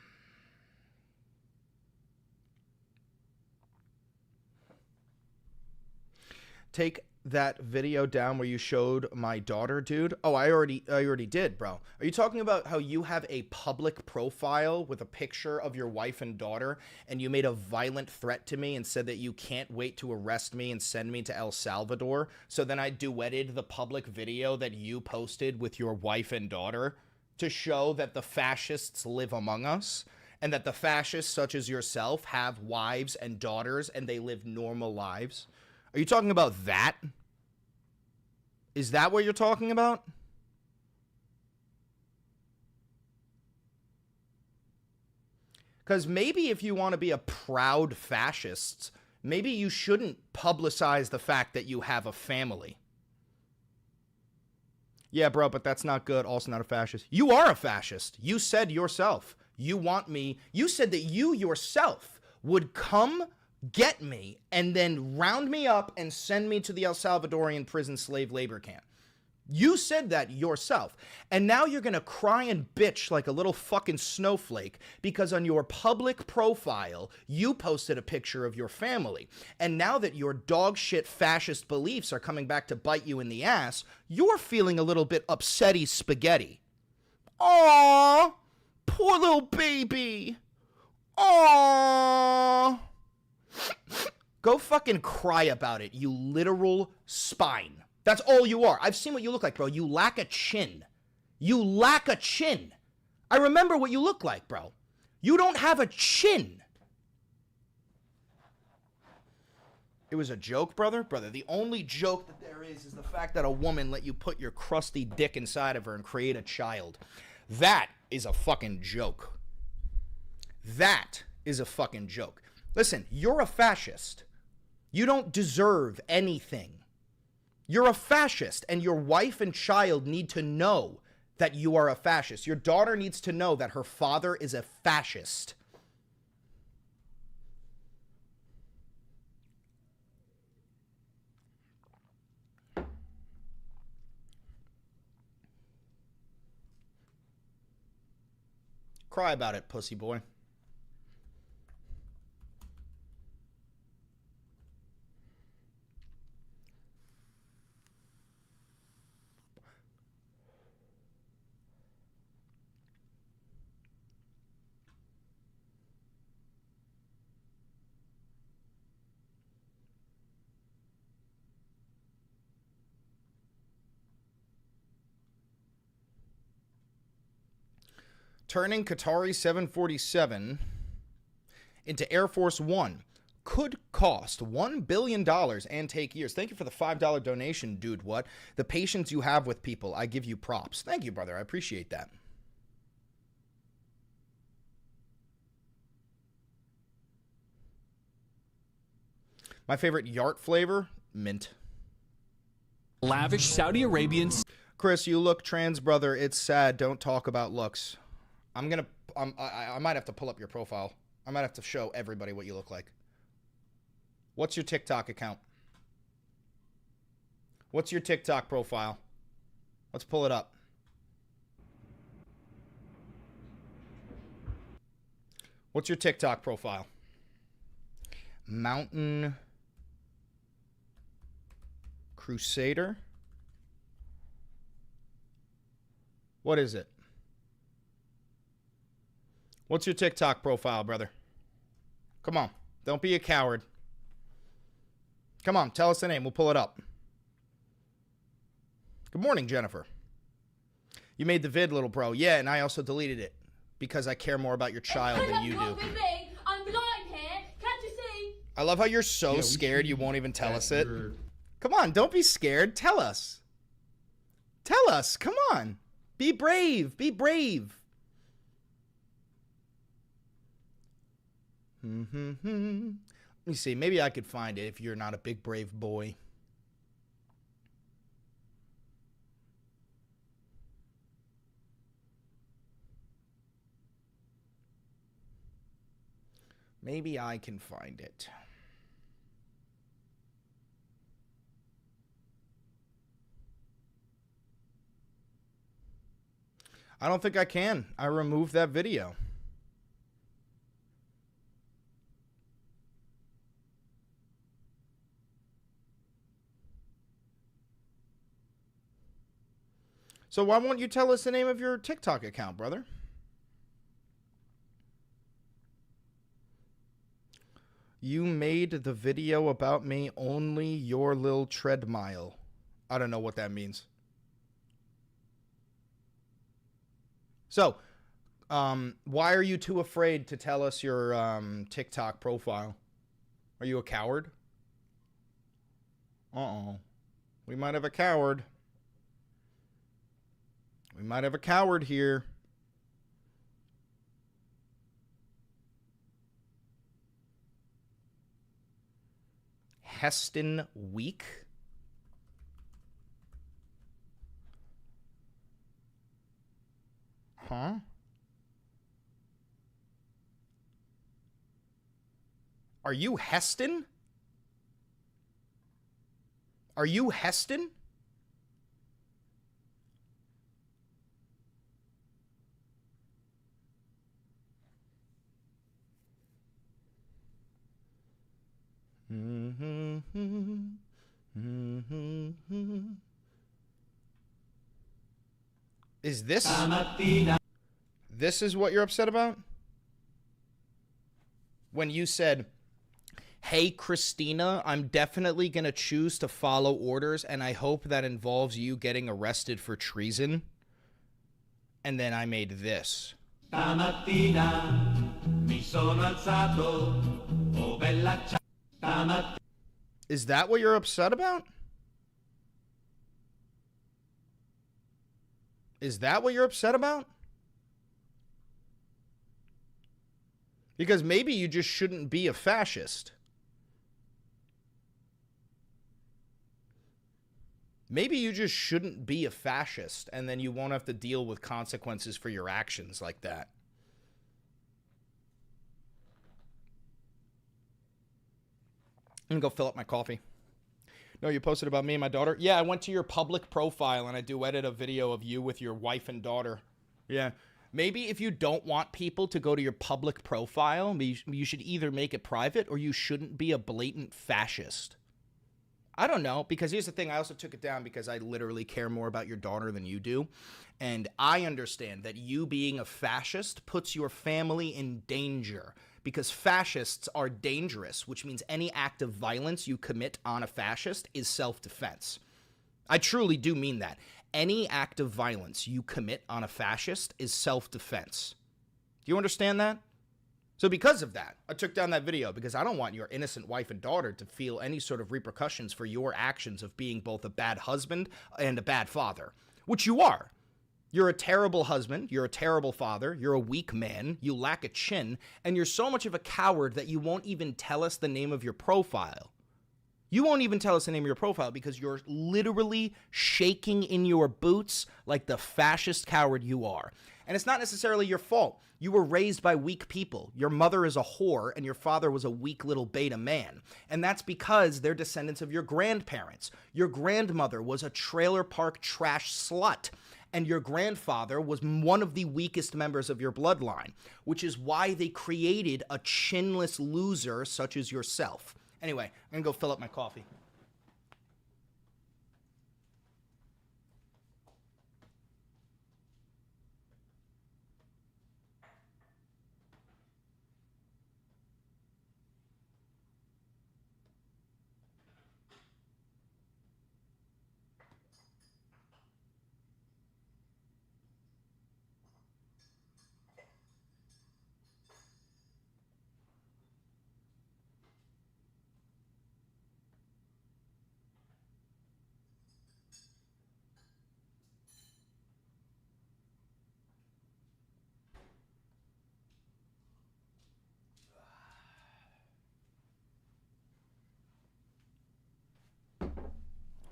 Speaker 1: Take that video down where you showed my daughter, dude. Oh, I already did, bro. Are you talking about how you have a public profile with a picture of your wife and daughter, and you made a violent threat to me and said that you can't wait to arrest me and send me to El Salvador? So then I duetted the public video that you posted with your wife and daughter to show that the fascists live among us, and that the fascists such as yourself have wives and daughters and they live normal lives. Are you talking about that? Is that what you're talking about? Because maybe if you want to be a proud fascist, maybe you shouldn't publicize the fact that you have a family. Yeah, bro, but that's not good. Also not a fascist. You are a fascist. You said yourself. You want me. You said that you yourself would come get me and then round me up and send me to the El Salvadorian prison slave labor camp. You said that yourself. And now you're going to cry and bitch like a little fucking snowflake because on your public profile, you posted a picture of your family. And now that your dog shit fascist beliefs are coming back to bite you in the ass, you're feeling a little bit upsetty spaghetti. Aww, poor little baby. Aww. Go fucking cry about it, you literal spine. That's all you are. I've seen what you look like, bro. You lack a chin. You lack a chin. I remember what you look like, bro. You don't have a chin. It was a joke, brother? Brother, the only joke that there is the fact that a woman let you put your crusty dick inside of her and create a child. That is a fucking joke. That is a fucking joke. Listen, you're a fascist. You don't deserve anything. You're a fascist, and your wife and child need to know that you are a fascist. Your daughter needs to know that her father is a fascist. Cry about it, pussy boy. Turning Qatari 747 into Air Force One could cost $1 billion and take years. Thank you for the $5 donation, dude. What? The patience you have with people, I give you props. Thank you, brother. I appreciate that. My favorite Yart flavor, mint.
Speaker 9: Lavish Saudi Arabian.
Speaker 1: Chris, you look trans, brother. It's sad. Don't talk about looks. I might have to pull up your profile. I might have to show everybody what you look like. What's your TikTok account? What's your TikTok profile? Let's pull it up. What's your TikTok profile? Mountain Crusader. What is it? What's your TikTok profile, brother? Come on. Don't be a coward. Come on. Tell us the name. We'll pull it up. Good morning, Jennifer. You made the vid, little bro. Yeah, and I also deleted it because I care more about your child than you do.
Speaker 10: I'm blind here. Can't you see?
Speaker 1: I love how you're so scared you won't even tell us it. Come on. Don't be scared. Tell us. Tell us. Come on. Be brave. Be brave. Let me see. Maybe I could find it if you're not a big, brave boy. Maybe I can find it. I don't think I can. I removed that video. So why won't you tell us the name of your TikTok account, brother? You made the video about me, only your little treadmile. I don't know what that means. So, why are you too afraid to tell us your TikTok profile? Are you a coward? Uh-oh. We might have a coward. We might have a coward here. Heston Week. Huh? Are you Heston? Are you Heston? Is this is what you're upset about? When you said, "Hey Christina, I'm definitely going to choose to follow orders and I hope that involves you getting arrested for treason." And then I made this. Is that what you're upset about? Is that what you're upset about? Because maybe you just shouldn't be a fascist. Maybe you just shouldn't be a fascist, and then you won't have to deal with consequences for your actions like that. I'm gonna go fill up my coffee. No, you posted about me and my daughter? Yeah, I went to your public profile and I duetted a video of you with your wife and daughter. Yeah. Maybe if you don't want people to go to your public profile, you should either make it private or you shouldn't be a blatant fascist. I don't know, because here's the thing. I also took it down because I literally care more about your daughter than you do. And I understand that you being a fascist puts your family in danger because fascists are dangerous, which means any act of violence you commit on a fascist is self-defense. I truly do mean that. Any act of violence you commit on a fascist is self-defense. Do you understand that? So because of that, I took down that video because I don't want your innocent wife and daughter to feel any sort of repercussions for your actions of being both a bad husband and a bad father, which you are. You're a terrible husband, you're a terrible father, you're a weak man, you lack a chin, and you're so much of a coward that you won't even tell us the name of your profile. You won't even tell us the name of your profile because you're literally shaking in your boots like the fascist coward you are. And it's not necessarily your fault. You were raised by weak people. Your mother is a whore and your father was a weak little beta man. And that's because they're descendants of your grandparents. Your grandmother was a trailer park trash slut. And your grandfather was one of the weakest members of your bloodline, which is why they created a chinless loser such as yourself. Anyway, I'm going to go fill up my coffee.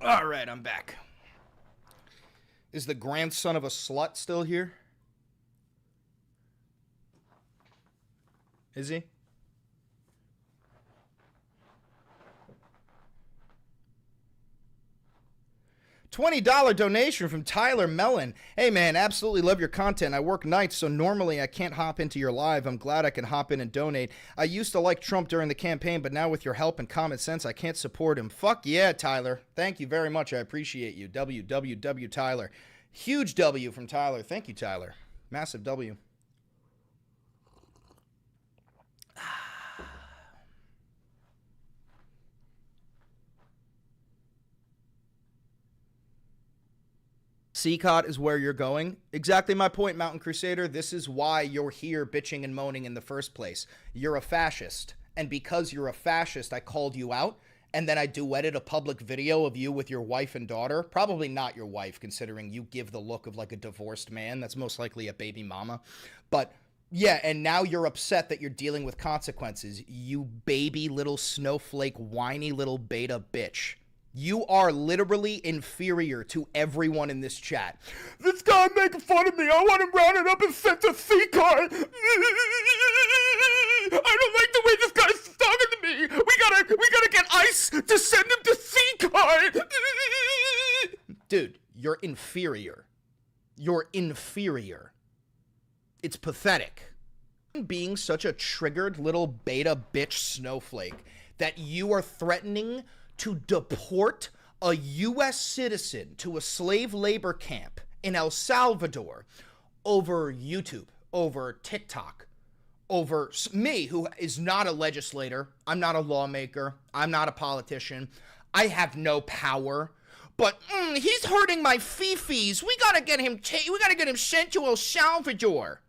Speaker 1: All right, I'm back. Is the grandson of a slut still here? Is he? $20 donation from Tyler Mellon. Hey man, absolutely love your content. I work nights, so normally I can't hop into your live. I'm glad I can hop in and donate. I used to like Trump during the campaign, but now with your help and common sense, I can't support him. Fuck yeah, Tyler. Thank you very much. I appreciate you. WWW Tyler. Huge W from Tyler. Thank you, Tyler. Massive W. CCOT is where you're going. Exactly my point, Mountain Crusader. This is why you're here bitching and moaning in the first place. You're a fascist. And because you're a fascist, I called you out. And then I duetted a public video of you with your wife and daughter. Probably not your wife, considering you give the look of like a divorced man. That's most likely a baby mama. But yeah, and now you're upset that you're dealing with consequences. You baby little snowflake, whiny little beta bitch. You are literally inferior to everyone in this chat. This guy making fun of me. I want him rounded up and sent to CCOT. I don't like the way this guy's talking to me. We gotta get ICE to send him to CCOT. Dude, you're inferior. You're inferior. It's pathetic. Being such a triggered little beta bitch snowflake that you are threatening to deport a U.S. citizen to a slave labor camp in El Salvador over YouTube, over TikTok, over me, who is not a legislator. I'm not a lawmaker. I'm not a politician. I have no power. But he's hurting my fifis. We gotta get him sent to El Salvador.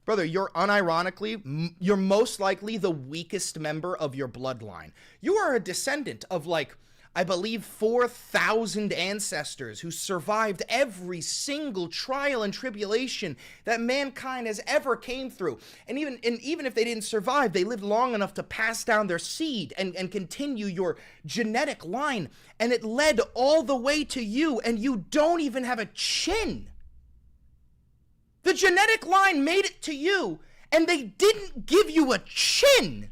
Speaker 1: Brother, you're unironically, you're most likely the weakest member of your bloodline. You are a descendant of, like, I believe 4,000 ancestors who survived every single trial and tribulation that mankind has ever came through. And even if they didn't survive, they lived long enough to pass down their seed and continue your genetic line. And it led all the way to you, and you don't even have a chin. The genetic line made it to you, and they didn't give you a chin.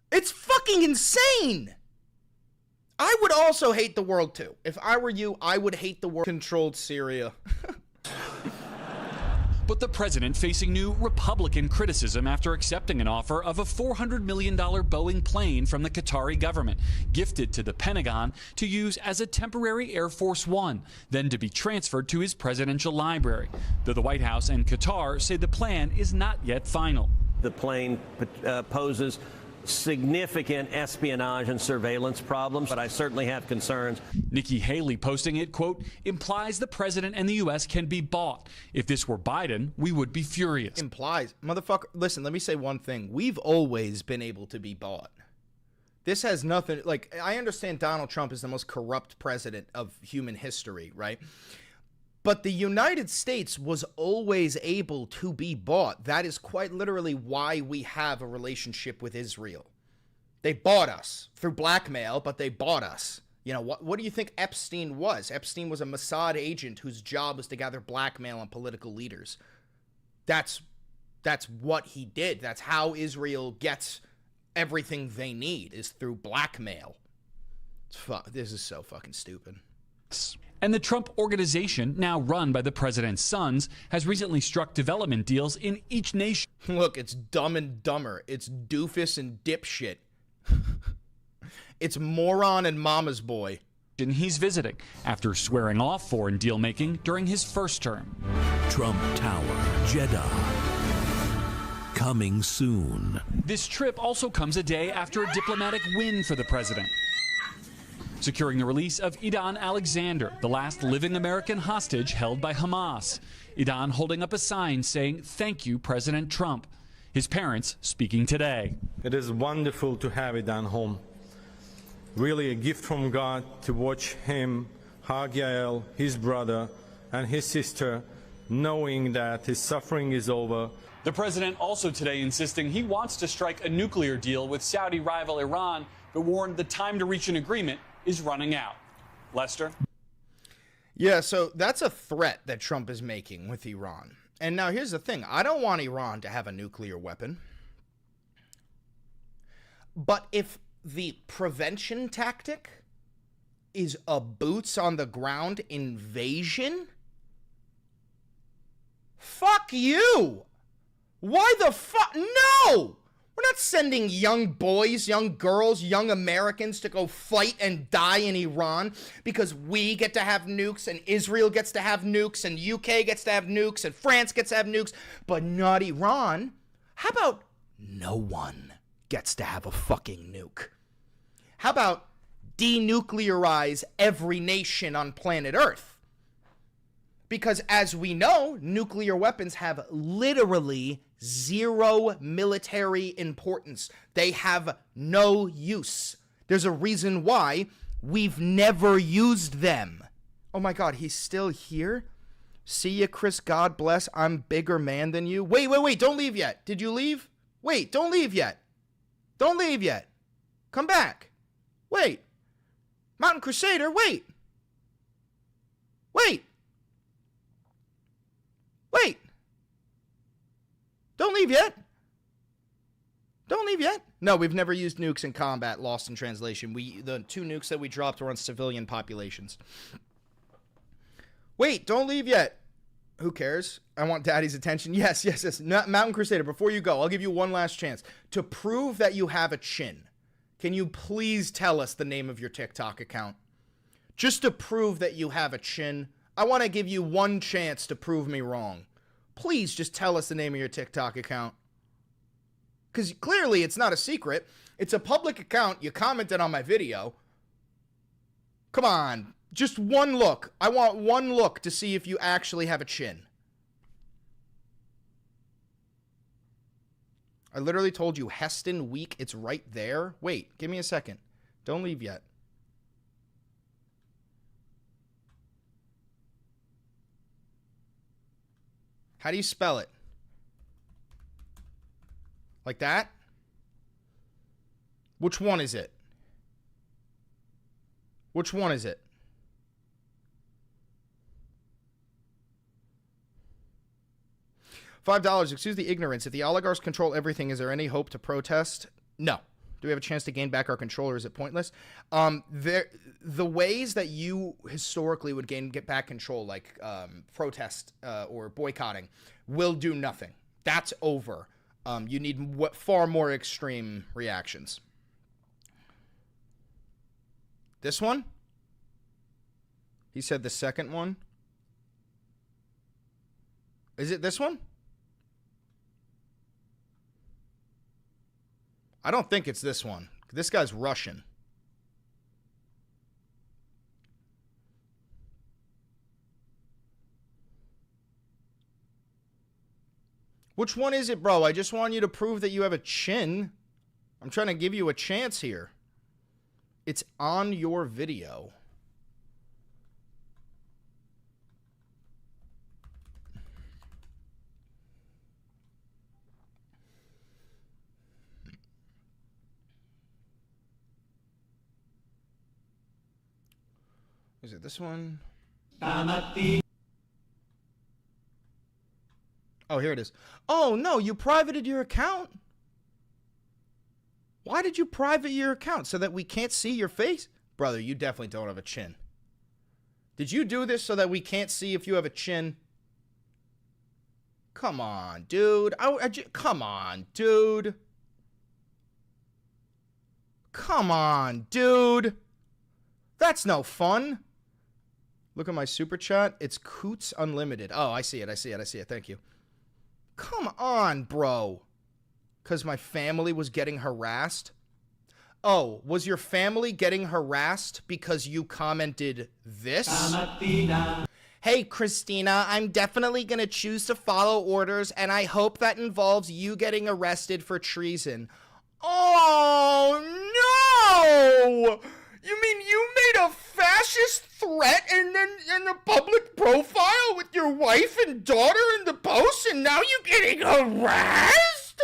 Speaker 1: It's fucking insane. I would also hate the world too. If I were you, I would hate the world. Controlled Syria.
Speaker 9: but the president facing new Republican criticism after accepting an offer of a $400 million Boeing plane from the Qatari government, gifted to the Pentagon to use as a temporary Air Force One, then to be transferred to his presidential library, though the White House and Qatar say the plan is not yet final.
Speaker 11: The plane poses significant espionage and surveillance problems, but I certainly have concerns.
Speaker 9: Nikki Haley posting it, quote, implies the president and the U.S. can be bought. If this were Biden, we would be furious.
Speaker 1: Implies. Motherfucker, listen, let me say one thing. We've always been able to be bought. This has nothing, like, I understand Donald Trump is the most corrupt president of human history, right? But the United States was always able to be bought. That is quite literally why we have a relationship with Israel. They bought us through blackmail, but they bought us. You know, what do you think Epstein was? Epstein was a Mossad agent whose job was to gather blackmail on political leaders. That's what he did. That's how Israel gets everything they need, is through blackmail. This is so fucking stupid.
Speaker 9: And the Trump Organization, now run by the president's sons, has recently struck development deals in each nation.
Speaker 1: Look, it's Dumb and Dumber. It's Doofus and Dipshit. It's Moron and Mama's Boy.
Speaker 9: He's visiting after swearing off foreign deal-making during his first term.
Speaker 12: Trump Tower, Jeddah. Coming soon.
Speaker 9: This trip also comes a day after a diplomatic win for the president, securing the release of Idan Alexander, the last living American hostage held by Hamas. Idan holding up a sign saying, "Thank you, President Trump." His parents speaking today.
Speaker 4: It is wonderful to have Idan home. Really a gift from God to watch him hug Yael, his brother, and his sister, knowing that his suffering is over.
Speaker 9: The president also today insisting he wants to strike a nuclear deal with Saudi rival Iran, but warned the time to reach an agreement is running out. Lester?
Speaker 1: Yeah, so that's a threat that Trump is making with Iran. And now here's the thing. I don't want Iran to have a nuclear weapon. But if the prevention tactic is a boots on the ground invasion, fuck you. Why the fuck? No! We're not sending young boys, young girls, young Americans to go fight and die in Iran because we get to have nukes and Israel gets to have nukes and UK gets to have nukes and France gets to have nukes, but not Iran. How about no one gets to have a fucking nuke? How about denuclearize every nation on planet Earth? Because as we know, nuclear weapons have literally zero military importance. They have no use. There's a reason why we've never used them. Oh my God, he's still here? See ya, Chris, God bless. I'm bigger man than you. Wait, don't leave yet. Did you leave? Wait, don't leave yet. Don't leave yet. Come back. Wait. Mountain Crusader, wait. Wait. Wait. Don't leave yet. Don't leave yet. No, we've never used nukes in combat, lost in translation. The 2 nukes that we dropped were on civilian populations. Wait, don't leave yet. Who cares? I want daddy's attention. Yes. Mountain Crusader, before you go, I'll give you one last chance. To prove that you have a chin, can you please tell us the name of your TikTok account? Just to prove that you have a chin. I want to give you one chance to prove me wrong. Please just tell us the name of your TikTok account. Because clearly it's not a secret. It's a public account. You commented on my video. Come on. Just one look. I want one look to see if you actually have a chin. I literally told you Heston weak. It's right there. Wait, give me a second. Don't leave yet. How do you spell it? Like that? Which one is it? Which one is it? $5. Excuse the ignorance. If the oligarchs control everything, is there any hope to protest? No. Do we have a chance to gain back our control, or is it pointless? The ways that you historically would get back control, like protest or boycotting, will do nothing. That's over. You need far more extreme reactions. This one? He said the second one. Is it this one? I don't think it's this one. This guy's Russian. Which one is it, bro? I just want you to prove that you have a chin. I'm trying to give you a chance here. It's on your video. Is it this one? Oh, here it is. Oh, no, you privated your account? Why did you private your account? So that we can't see your face? Brother, you definitely don't have a chin. Did you do this so that we can't see if you have a chin? Come on, dude. Come on, dude. Come on, dude. That's no fun. Look at my super chat. It's Coots Unlimited. Oh, I see it. I see it. I see it. Thank you. Come on, bro. Because my family was getting harassed? Oh, was your family getting harassed because you commented this? Hey, Christina, I'm definitely going to choose to follow orders, and I hope that involves you getting arrested for treason. Oh, no! You mean you made a fascist threat and then in the public profile with your wife and daughter in the post, and now you're getting harassed?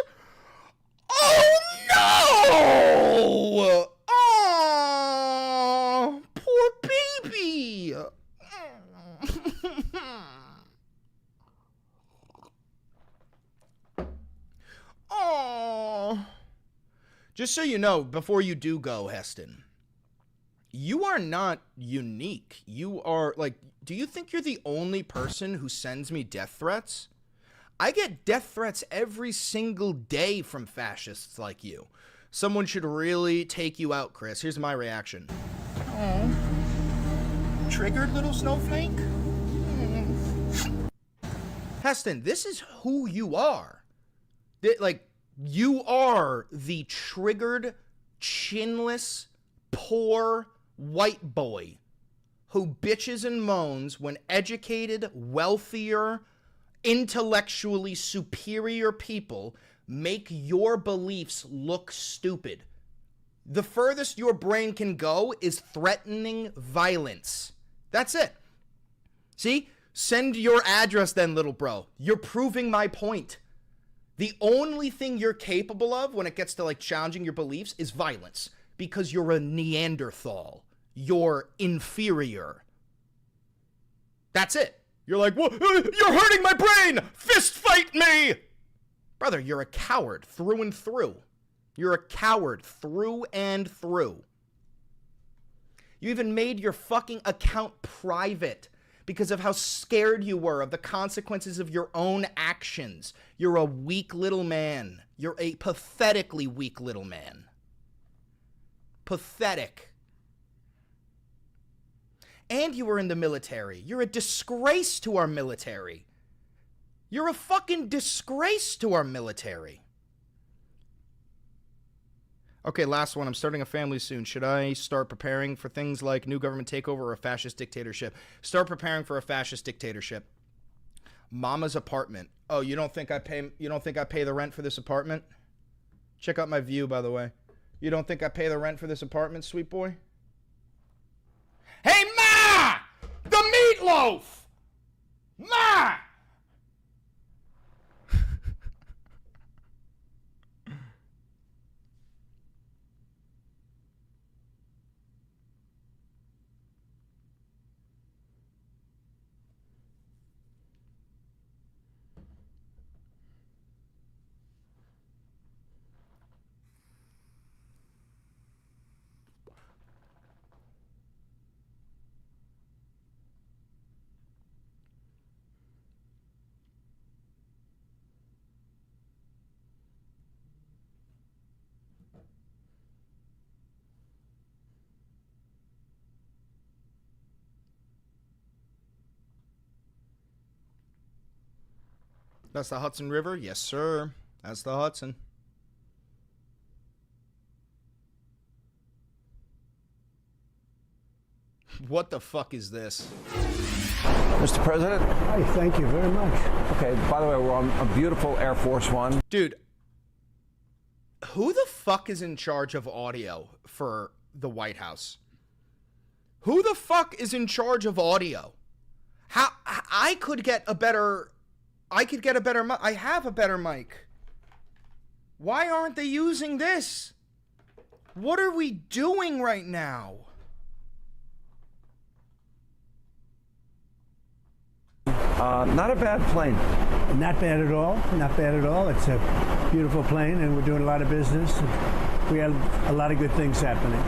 Speaker 1: Oh, no! Oh, poor baby. Oh. Just so you know, before you do go, Heston, you are not unique. You are, like, do you think you're the only person who sends me death threats? I get death threats every single day from fascists like you. Someone should really take you out, Chris. Here's my reaction. Oh. Triggered, little snowflake? Heston, this is who you are. Like, you are the triggered, chinless, poor white boy who bitches and moans when educated, wealthier, intellectually superior people make your beliefs look stupid. The furthest your brain can go is threatening violence. That's it. See? Send your address then, little bro. You're proving my point. The only thing you're capable of when it gets to, like, challenging your beliefs is violence. Because you're a Neanderthal. You're inferior. That's it. You're like, well, you're hurting my brain! Fist fight me! Brother, you're a coward through and through. You're a coward through and through. You even made your fucking account private because of how scared you were of the consequences of your own actions. You're a weak little man. You're a pathetically weak little man. Pathetic. And you were in the military. You're a disgrace to our military. You're a fucking disgrace to our military. Okay, last one. I'm starting a family soon. Should I start preparing for things like new government takeover or a fascist dictatorship? Start preparing for a fascist dictatorship. Mama's apartment. Oh, you don't think I pay the rent for this apartment? Check out my view, by the way. You don't think I pay the rent for this apartment, sweet boy? Hey, Ma! The meatloaf! Ma! That's the Hudson River? Yes, sir. That's the Hudson. What the fuck is this?
Speaker 13: Mr. President?
Speaker 14: Hi, thank you very much.
Speaker 13: Okay, by the way, we're on a beautiful Air Force One.
Speaker 1: Dude, who the fuck is in charge of audio for the White House? Who the fuck is in charge of audio? How I could get a better mic. I have a better mic. Why aren't they using this? What are we doing right now?
Speaker 13: Not a bad plane.
Speaker 14: Not bad at all. Not bad at all. It's a beautiful plane, and we're doing a lot of business. We have a lot of good things happening.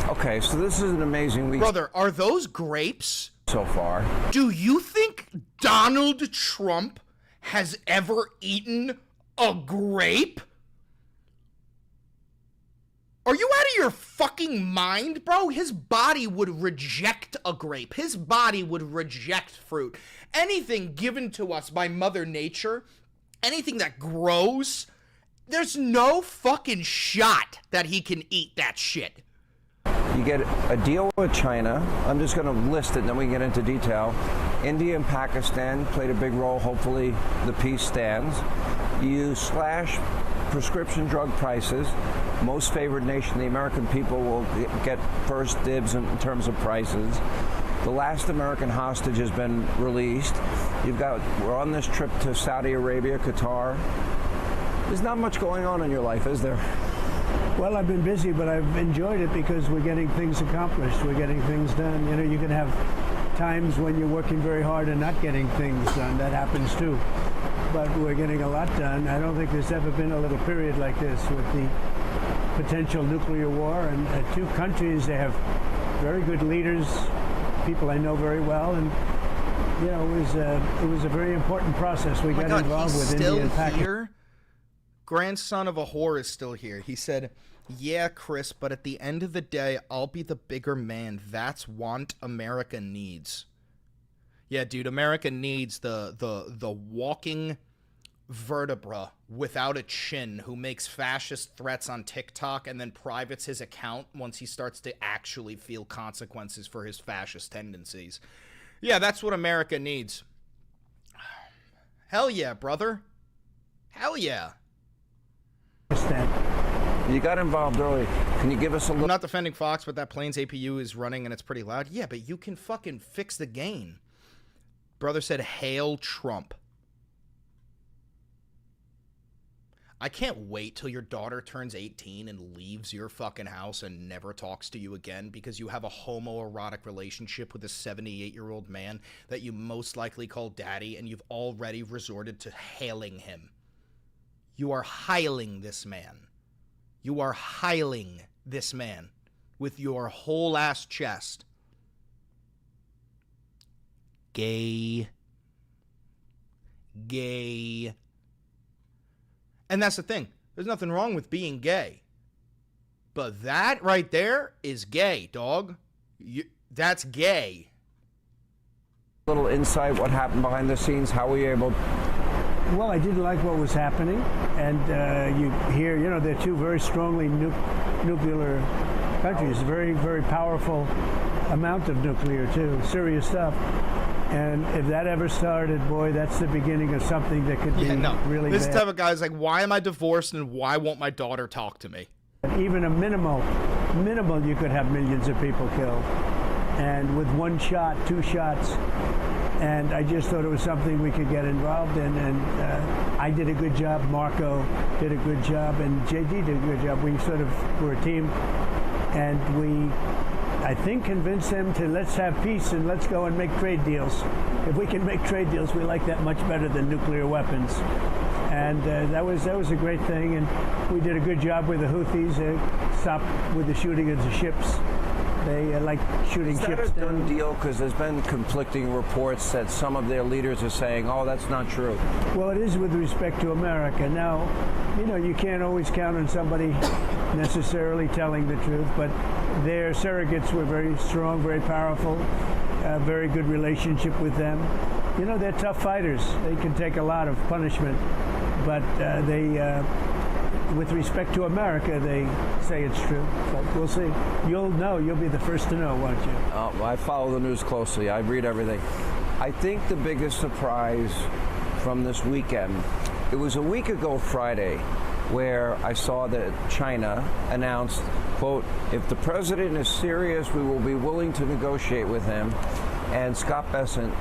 Speaker 13: Okay, so this is an amazing week.
Speaker 1: Brother, are those grapes?
Speaker 13: So far.
Speaker 1: Do you think Donald Trump has ever eaten a grape? Are you out of your fucking mind, bro? His body would reject a grape. His body would reject fruit. Anything given to us by Mother Nature, anything that grows, there's no fucking shot that he can eat that shit.
Speaker 13: You get a deal with China. I'm just going to list it, and then we can get into detail. India and Pakistan played a big role. Hopefully the peace stands. You slash prescription drug prices. Most favored nation, the American people will get first dibs in terms of prices. The last American hostage has been released. We're on this trip to Saudi Arabia, Qatar. There's not much going on in your life, is there?
Speaker 14: Well, I've been busy, but I've enjoyed it because we're getting things accomplished. We're getting things done. You know, you can have times when you're working very hard and not getting things done. That happens too. But we're getting a lot done. I don't think there's ever been a little period like this with the potential nuclear war. And two countries, they have very good leaders, people I know very well, and you know, it was a very important process. We got involved with India and Pakistan.
Speaker 1: Grandson of a whore is still here. He said, "Yeah, Chris, but at the end of the day, I'll be the bigger man. That's what America needs." Yeah, dude, America needs the walking vertebra without a chin who makes fascist threats on TikTok and then privates his account once he starts to actually feel consequences for his fascist tendencies. Yeah, that's what America needs. Hell yeah, brother. Hell yeah.
Speaker 13: You got involved early. Can you give us a little...
Speaker 1: I'm not defending Fox, but that plane's APU is running and it's pretty loud. Yeah, but you can fucking fix the gain. Brother said, "Hail Trump." I can't wait till your daughter turns 18 and leaves your fucking house and never talks to you again because you have a homoerotic relationship with a 78-year-old man that you most likely call daddy, and you've already resorted to hailing him. You are hailing this man. You are hailing this man with your whole ass chest. Gay. Gay. And that's the thing. There's nothing wrong with being gay. But that right there is gay, dog. That's gay.
Speaker 13: A little insight, what happened behind the scenes, how were you able...
Speaker 14: Well, I didn't like what was happening, and you hear, you know, they're two very strongly nuclear countries, very, very powerful amount of nuclear, too, serious stuff. And if that ever started, boy, that's the beginning of something that could be really
Speaker 1: This
Speaker 14: bad.
Speaker 1: type of guy is like, why am I divorced and why won't my daughter talk to me?
Speaker 14: Even a minimal, you could have millions of people killed. And with one shot, two shots, and I just thought it was something we could get involved in, and I did a good job, Marco did a good job, and JD did a good job. We sort of were a team, and we, I think, convinced them to let's have peace and let's go and make trade deals. If we can make trade deals, we like that much better than nuclear weapons. And that was a great thing, and we did a good job with the Houthis, stopped with the shooting of the ships. They like shooting ships down.
Speaker 13: Is that a done deal? Because there's been conflicting reports that some of their leaders are saying, oh, that's not true.
Speaker 14: Well, it is with respect to America. Now, you know, you can't always count on somebody necessarily telling the truth, but their surrogates were very strong, very powerful, a very good relationship with them. You know, they're tough fighters. They can take a lot of punishment, but with respect to America, they say it's true. So we'll see. You'll know. You'll be the first to know, won't you?
Speaker 13: I follow the news closely. I read everything. I think the biggest surprise from this weekend, it was a week ago Friday, where I saw that China announced, quote, if the president is serious, we will be willing to negotiate with him. And Scott Bessent,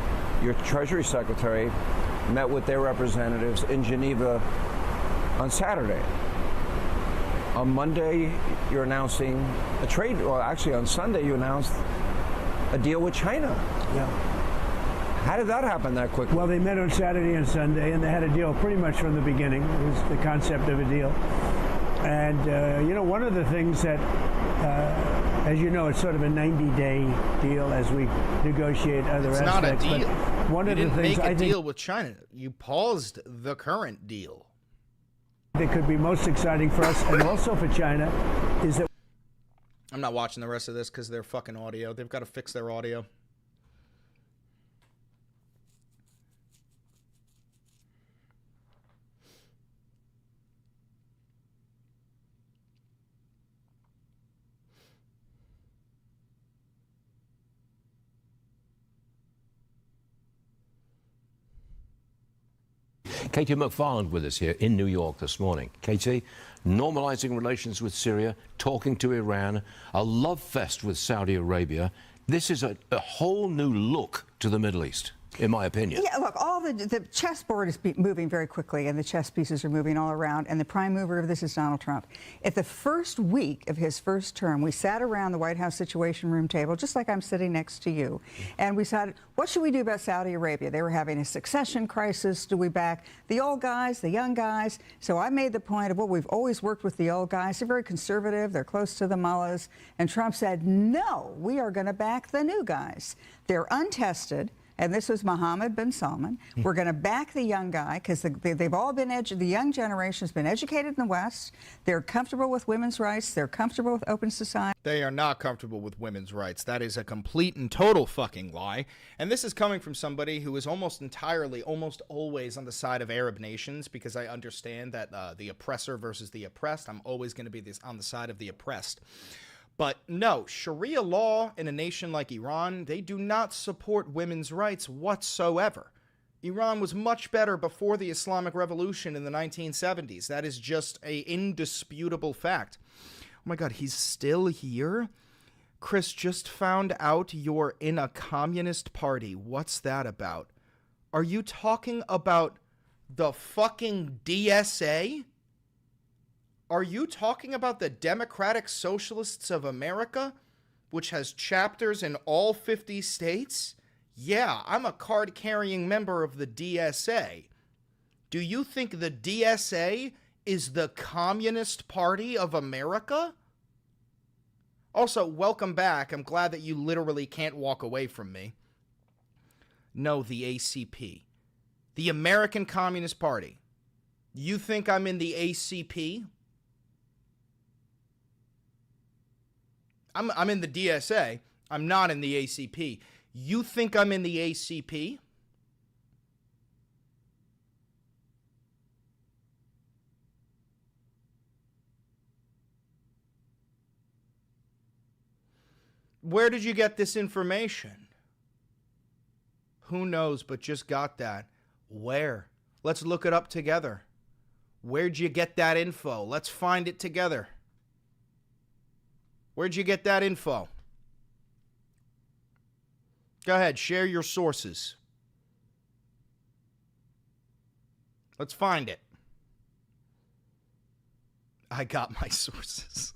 Speaker 13: your Treasury Secretary, met with their representatives in Geneva on Saturday. On Monday, you're announcing a trade, well, actually on Sunday, you announced a deal with China.
Speaker 14: Yeah.
Speaker 13: How did that happen that quickly?
Speaker 14: Well, they met on Saturday and Sunday, and they had a deal pretty much from the beginning. It was the concept of a deal. And, you know, one of the things that, as you know, it's sort of a 90-day deal as we negotiate other aspects.
Speaker 1: It's not a deal.
Speaker 14: But one of the things
Speaker 1: make a deal with China. You paused the current deal.
Speaker 14: That could be most exciting for us and also for China is that
Speaker 1: I'm not watching the rest of this because they're fucking audio. They've got to fix their audio.
Speaker 15: Katie McFarland with us here in New York this morning. Katie, normalizing relations with Syria, talking to Iran, a love fest with Saudi Arabia. This is a whole new look to the Middle East, in my opinion.
Speaker 16: Yeah, look, all the chessboard is moving very quickly, and the chess pieces are moving all around, and the prime mover of this is Donald Trump. At the first week of his first term, we sat around the White House Situation Room table, just like I'm sitting next to you, and we said, what should we do about Saudi Arabia? They were having a succession crisis. Do we back the old guys, the young guys? So I made the point of, well, we've always worked with the old guys. They're very conservative. They're close to the mullahs. And Trump said, no, we are going to back the new guys. They're untested. And this was Mohammed bin Salman. We're going to back the young guy because they've all been the young generation has been educated in the West. They're comfortable with women's rights. They're comfortable with open society.
Speaker 1: They are not comfortable with women's rights. That is a complete and total fucking lie. And this is coming from somebody who is almost always on the side of Arab nations, because I understand that the oppressor versus the oppressed. I'm always going to be on the side of the oppressed. But no, Sharia law in a nation like Iran, they do not support women's rights whatsoever. Iran was much better before the Islamic Revolution in the 1970s. That is just an indisputable fact. Oh my God, he's still here? Chris, just found out you're in a communist party. What's that about? Are you talking about the fucking DSA? Are you talking about the Democratic Socialists of America, which has chapters in all 50 states? Yeah, I'm a card-carrying member of the DSA. Do you think the DSA is the Communist Party of America? Also, welcome back. I'm glad that you literally can't walk away from me. No, the ACP. The American Communist Party. You think I'm in the ACP? I'm in the DSA. I'm not in the ACP. You think I'm in the ACP? Where did you get this information? Who knows, but just got that. Where? Let's look it up together. Where'd you get that info? Let's find it together. Where'd you get that info? Go ahead, share your sources. Let's find it. I got my sources.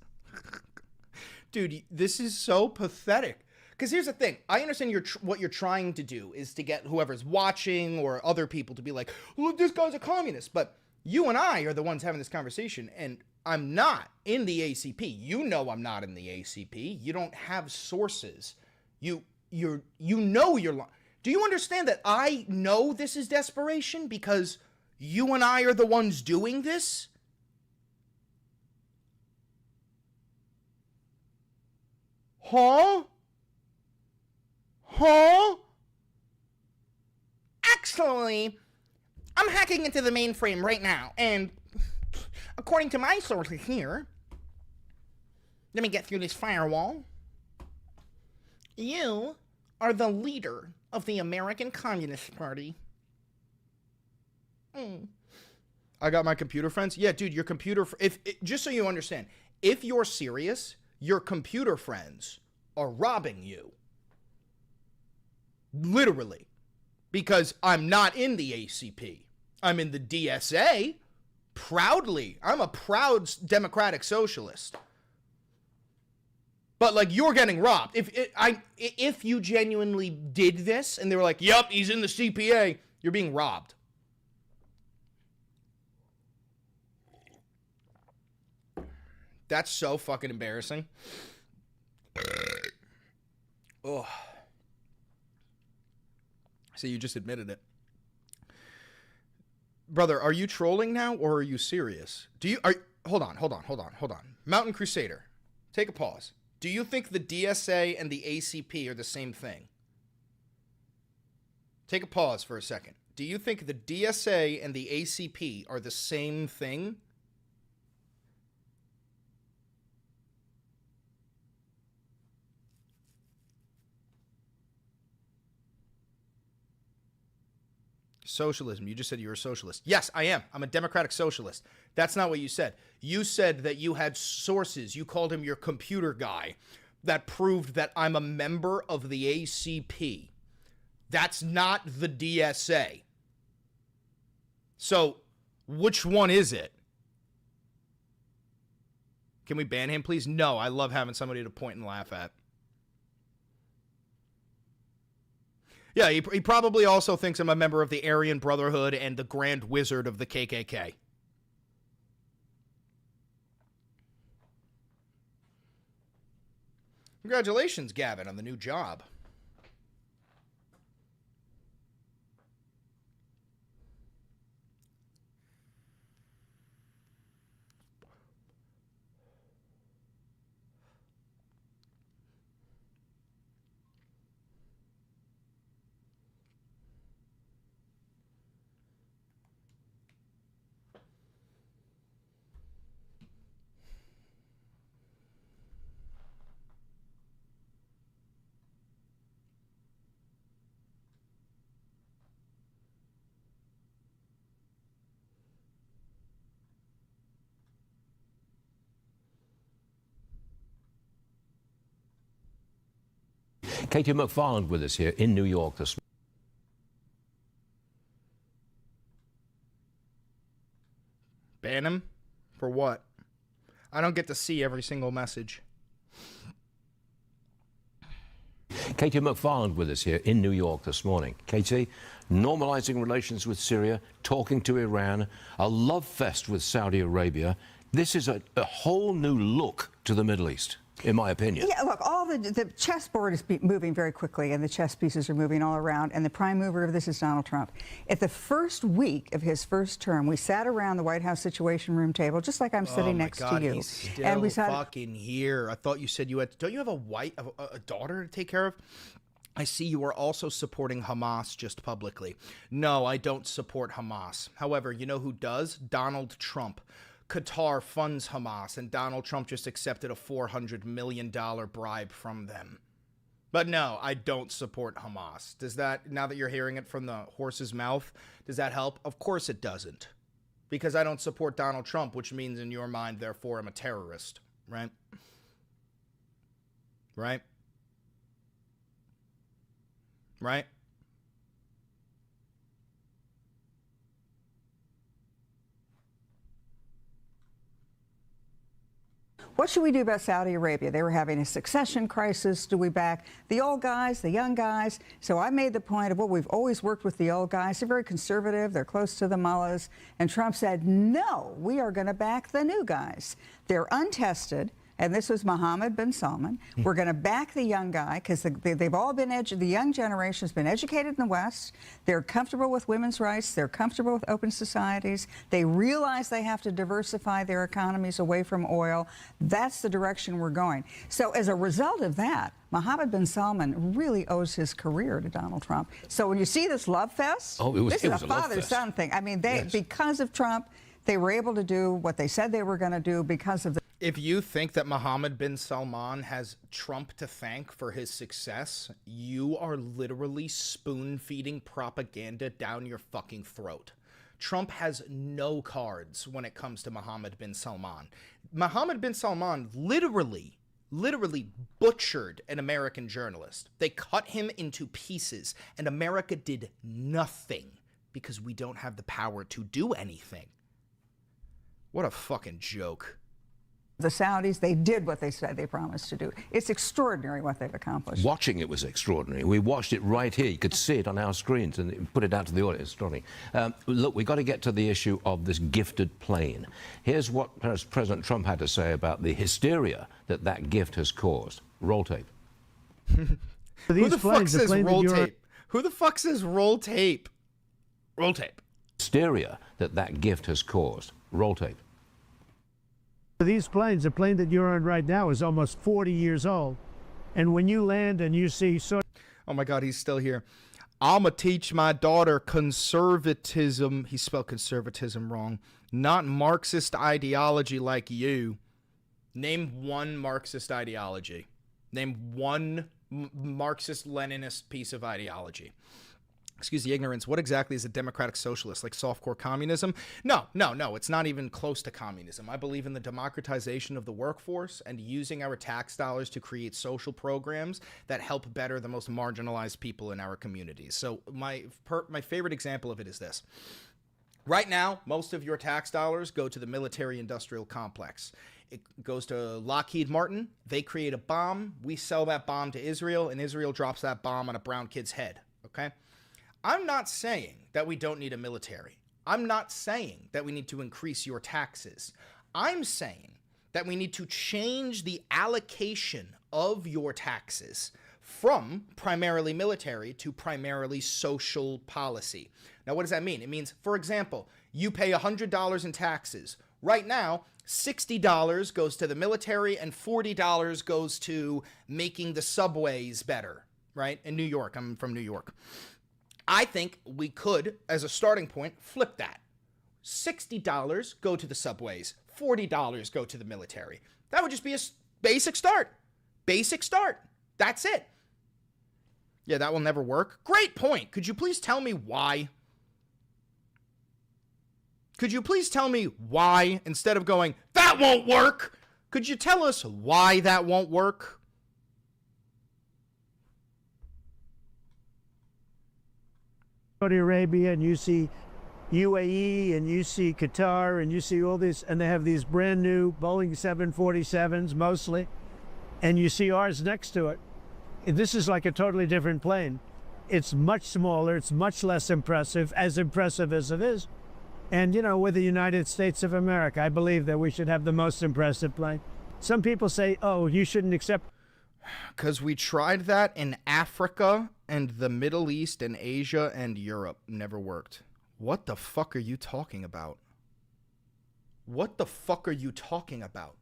Speaker 1: Dude, this is so pathetic. Because here's the thing. I understand what you're trying to do is to get whoever's watching or other people to be like, look, this guy's a communist. But you and I are the ones having this conversation, and I'm not in the ACP. You know I'm not in the ACP. You don't have sources. You know you're lying. Do you understand that I know this is desperation because you and I are the ones doing this? Huh? Huh? Actually, I'm hacking into the mainframe right now, and according to my sources here, let me get through this firewall. You are the leader of the American Communist Party. I got my computer friends. Yeah, dude, your computer... just so you understand, if you're serious, your computer friends are robbing you. Literally. Because I'm not in the ACP. I'm in the DSA. Proudly. I'm a proud democratic socialist. But, like, you're getting robbed. If you genuinely did this, and they were like, yup, he's in the CPA, you're being robbed. That's so fucking embarrassing. Oh. So you just admitted it. Brother, are you trolling now, or are you serious? Hold on. Mountain Crusader, take a pause. Do you think the DSA and the ACP are the same thing? Take a pause for a second. Do you think the DSA and the ACP are the same thing? Socialism. You just said you were a socialist. Yes, I am. I'm a democratic socialist. That's not what you said. You said that you had sources. You called him your computer guy that proved that I'm a member of the ACP. That's not the DSA. So, which one is it? Can we ban him, please? No, I love having somebody to point and laugh at. Yeah, he probably also thinks I'm a member of the Aryan Brotherhood and the Grand Wizard of the KKK. Congratulations, Gavin, on the new job.
Speaker 15: Katie McFarland with us here in New York this morning.
Speaker 1: Ban him? For what? I don't get to see every single message.
Speaker 15: Katie McFarland with us here in New York this morning. Katie, normalizing relations with Syria, talking to Iran, a love fest with Saudi Arabia. This is a whole new look to the Middle East, in my opinion.
Speaker 16: Yeah, look, all the chessboard is moving very quickly, and the chess pieces are moving all around, and the prime mover of this is Donald Trump. At the first week of his first term, we sat around the White House Situation Room table, just like I'm sitting next to you.
Speaker 1: He's still
Speaker 16: and we sat
Speaker 1: fucking here. I thought you said you had. Don't you have a daughter to take care of? I see you are also supporting Hamas just publicly. No, I don't support Hamas. However, you know who does? Donald Trump. Qatar funds Hamas, and Donald Trump just accepted a $400 million bribe from them. But no, I don't support Hamas. Does that, now that you're hearing it from the horse's mouth, does that help? Of course it doesn't. Because I don't support Donald Trump, which means in your mind, therefore, I'm a terrorist. Right? Right? Right?
Speaker 16: What should we do about Saudi Arabia? They were having a succession crisis. Do we back the old guys, the young guys? So I made the point of, well, we've always worked with the old guys. They're very conservative. They're close to the mullahs. And Trump said, no, we are going to back the new guys. They're untested, and this was Mohammed bin Salman. We're going to back the young guy because they've all been the young generation has been educated in the West. They're comfortable with women's rights. They're comfortable with open societies. They realize they have to diversify their economies away from oil. That's the direction we're going. So as a result of that, Mohammed bin Salman really owes his career to Donald Trump. So when you see this love fest, this is a father-son thing. I mean, because of Trump, they were able to do what they said they were going to do because of the...
Speaker 1: If you think that Mohammed bin Salman has Trump to thank for his success, you are literally spoon-feeding propaganda down your fucking throat. Trump has no cards when it comes to Mohammed bin Salman. Mohammed bin Salman literally butchered an American journalist. They cut him into pieces, and America did nothing because we don't have the power to do anything. What a fucking joke.
Speaker 16: The Saudis, they did what they said they promised to do. It's extraordinary what they've accomplished.
Speaker 15: Watching it was extraordinary. We watched it right here. You could see it on our screens and put it out to the audience. Extraordinary. Look, we've got to get to the issue of this gifted plane. Here's what President Trump had to say about the hysteria that that gift has caused. Roll tape.
Speaker 1: Who the fuck says roll tape? Who the fuck says roll tape? Roll tape.
Speaker 15: Hysteria that that gift has caused. Roll tape.
Speaker 17: These planes, the plane that you're on right now is almost 40 years old. And when you land and you see...
Speaker 1: Oh my God, he's still here. I'ma teach my daughter conservatism. He spelled conservatism wrong. Not Marxist ideology like you. Name one Marxist ideology. Name one Marxist-Leninist piece of ideology. Excuse the ignorance, what exactly is a democratic socialist? Like softcore communism? No, it's not even close to communism. I believe in the democratization of the workforce and using our tax dollars to create social programs that help better the most marginalized people in our communities. So my favorite example of it is this. Right now, most of your tax dollars go to the military-industrial complex. It goes to Lockheed Martin. They create a bomb. We sell that bomb to Israel, and Israel drops that bomb on a brown kid's head, okay? I'm not saying that we don't need a military. I'm not saying that we need to increase your taxes. I'm saying that we need to change the allocation of your taxes from primarily military to primarily social policy. Now, what does that mean? It means, for example, you pay $100 in taxes. Right now, $60 goes to the military and $40 goes to making the subways better, right? In New York. I'm from New York. I think we could, as a starting point, flip that. $60 go to the subways, $40 go to the military. That would just be a basic start. Basic start. That's it. Yeah, that will never work. Great point. Could you please tell me why? Could you please tell me why, instead of going, that won't work? Could you tell us why that won't work?
Speaker 17: Saudi Arabia, and you see UAE, and you see Qatar, and you see all this, and they have these brand new Boeing 747s mostly, and you see ours next to it. This is like a totally different plane. It's much smaller, it's much less impressive as it is. And, you know, we're the United States of America. I believe that we should have the most impressive plane. Some people say, oh, you shouldn't accept...
Speaker 1: Because we tried that in Africa and the Middle East and Asia and Europe. Never worked. What the fuck are you talking about? What the fuck are you talking about?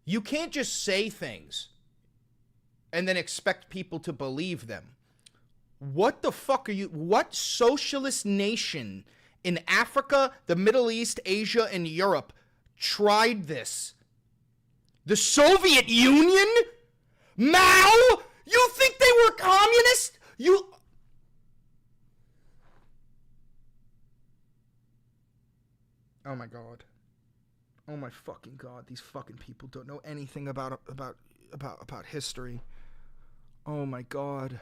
Speaker 1: You can't just say things and then expect people to believe them. What the fuck are you... What socialist nation in Africa, the Middle East, Asia, and Europe tried this? The Soviet Union? Mao? You think they were communist? You... Oh my God. Oh my fucking God. These fucking people don't know anything about history. Oh my God.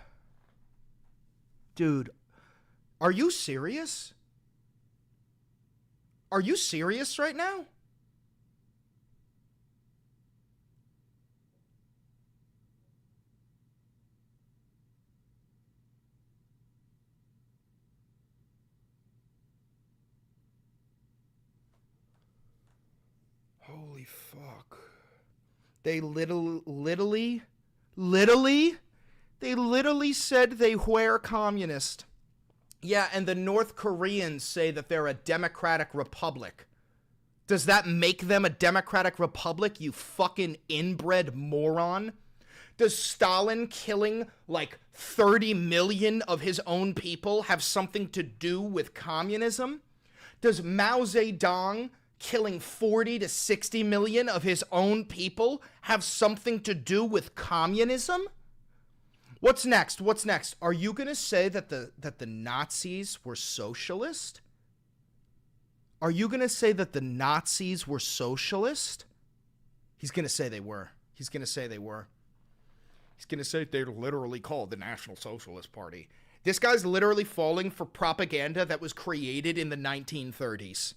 Speaker 1: Dude, are you serious? Are you serious right now? Holy fuck. They literally said they were communist. Yeah, and the North Koreans say that they're a democratic republic. Does that make them a democratic republic, you fucking inbred moron? Does Stalin killing like 30 million of his own people have something to do with communism? Does Mao Zedong killing 40 to 60 million of his own people have something to do with communism? What's next? What's next? Are you going to say that the Nazis were socialist? Are you going to say that the Nazis were socialist? He's going to say they were. He's going to say they were. He's going to say they're literally called the National Socialist Party. This guy's literally falling for propaganda that was created in the 1930s.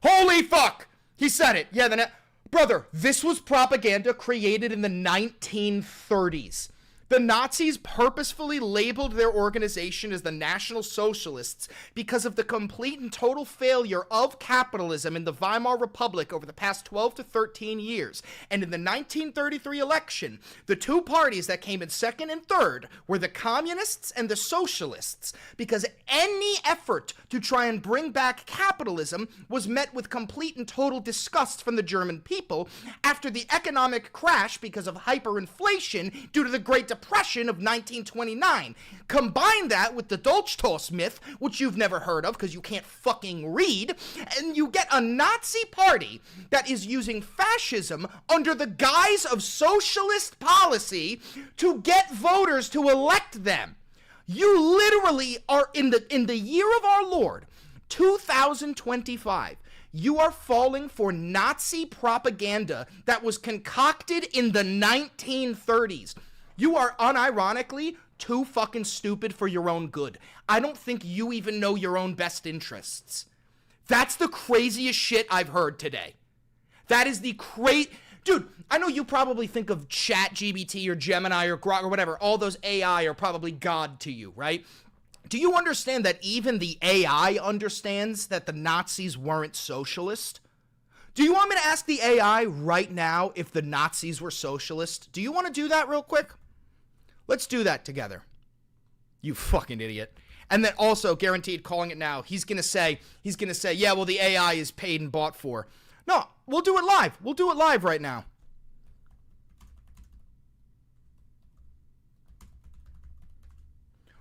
Speaker 1: Holy fuck! He said it. Yeah, brother, this was propaganda created in the 1930s. The Nazis purposefully labeled their organization as the National Socialists because of the complete and total failure of capitalism in the Weimar Republic over the past 12 to 13 years. And in the 1933 election, the two parties that came in second and third were the Communists and the Socialists, because any effort to try and bring back capitalism was met with complete and total disgust from the German people after the economic crash because of hyperinflation due to the Great Depression of 1929. Combine that with the Dolchstoß myth, which you've never heard of because you can't fucking read, and you get a Nazi party that is using fascism under the guise of socialist policy to get voters to elect them. You literally are in the year of our Lord, 2025. You are falling for Nazi propaganda that was concocted in the 1930s. You are unironically too fucking stupid for your own good. I don't think you even know your own best interests. That's the craziest shit I've heard today. That is the Dude, I know you probably think of ChatGPT or Gemini or Grok or whatever. All those AI are probably God to you, right? Do you understand that even the AI understands that the Nazis weren't socialist? Do you want me to ask the AI right now if the Nazis were socialist? Do you want to do that real quick? Let's do that together. You fucking idiot. And then also, guaranteed, calling it now, he's gonna say, yeah, well, the AI is paid and bought for. No, we'll do it live. We'll do it live right now.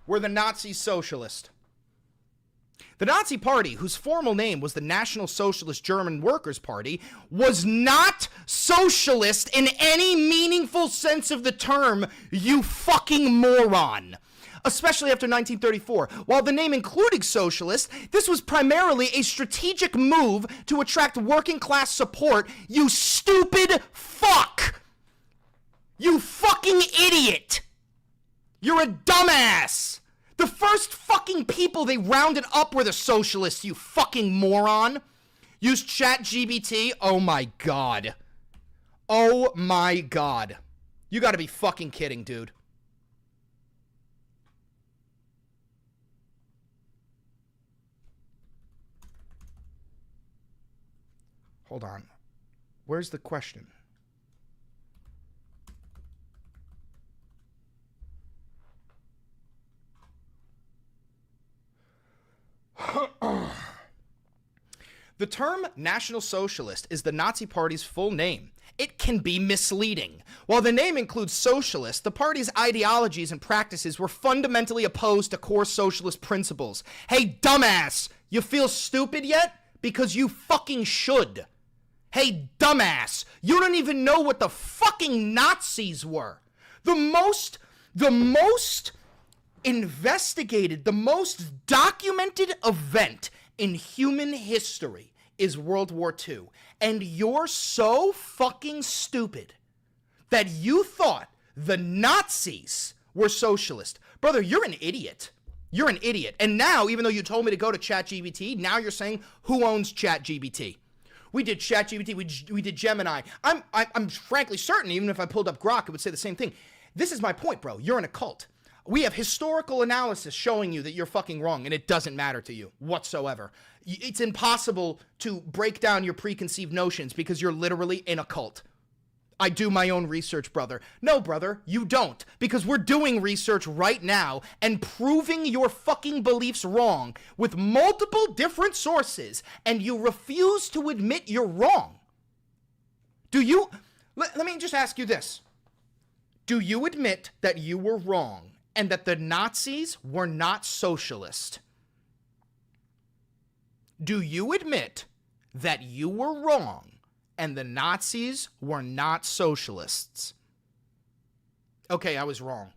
Speaker 1: Were the Nazis socialist? The Nazi Party, whose formal name was the National Socialist German Workers' Party, was not socialist in any meaningful sense of the term, you fucking moron. Especially after 1934. While the name included socialist, this was primarily a strategic move to attract working class support, you stupid fuck. You fucking idiot. You're a dumbass. The first fucking people they rounded up were the socialists, you fucking moron. Use ChatGPT? Oh my god. Oh my god. You gotta be fucking kidding, dude. Hold on. Where's the question? The term National Socialist is the Nazi Party's full name. It can be misleading. While the name includes socialist, the party's ideologies and practices were fundamentally opposed to core socialist principles. Hey, dumbass, you feel stupid yet? Because you fucking should. Hey, dumbass, you don't even know what the fucking Nazis were. The most investigated, the most documented event in human history is World War II. And you're so fucking stupid that you thought the Nazis were socialist. Brother, you're an idiot. You're an idiot. And now, even though you told me to go to ChatGPT, now you're saying, who owns ChatGPT? We did ChatGPT, we did Gemini. I'm frankly certain, even if I pulled up Grok, it would say the same thing. This is my point, bro. You're in a cult. We have historical analysis showing you that you're fucking wrong, and it doesn't matter to you whatsoever. It's impossible to break down your preconceived notions because you're literally in a cult. I do my own research, brother. No, brother, you don't. Because we're doing research right now and proving your fucking beliefs wrong with multiple different sources, and you refuse to admit you're wrong. Do you... Let me just ask you this. Do you admit that you were wrong and that the Nazis were not socialist? Do you admit that you were wrong and the Nazis were not socialists? Okay, I was wrong.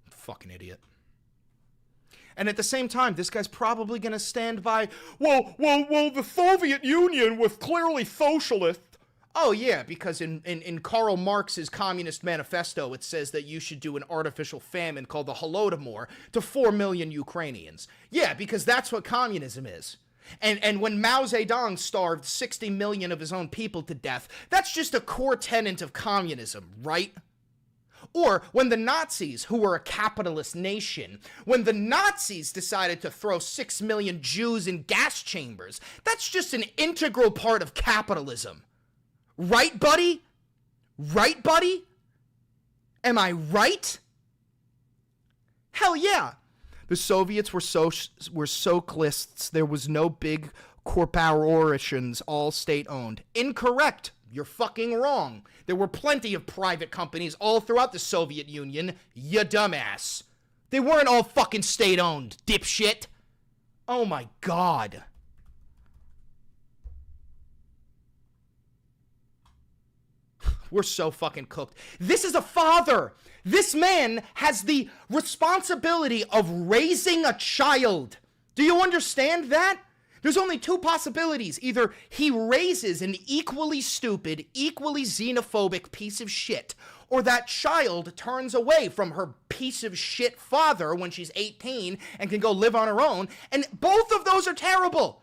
Speaker 1: Fucking idiot. And at the same time, this guy's probably going to stand by, well, the Soviet Union was clearly socialist. Oh, yeah, because in Karl Marx's Communist Manifesto, it says that you should do an artificial famine called the Holodomor to 4 million Ukrainians. Yeah, because that's what communism is. And when Mao Zedong starved 60 million of his own people to death, that's just a core tenet of communism, right? Or when the Nazis, who were a capitalist nation, when the Nazis decided to throw 6 million Jews in gas chambers, that's just an integral part of capitalism. Right, buddy? Right, buddy? Am I right? Hell yeah. The Soviets were socialists. There was no big corporations, all state-owned. Incorrect. You're fucking wrong. There were plenty of private companies all throughout the Soviet Union, you dumbass. They weren't all fucking state-owned, dipshit. Oh my God. We're so fucking cooked. This is a father. This man has the responsibility of raising a child. Do you understand that? There's only two possibilities. Either he raises an equally stupid, equally xenophobic piece of shit, or that child turns away from her piece of shit father when she's 18 and can go live on her own. And both of those are terrible.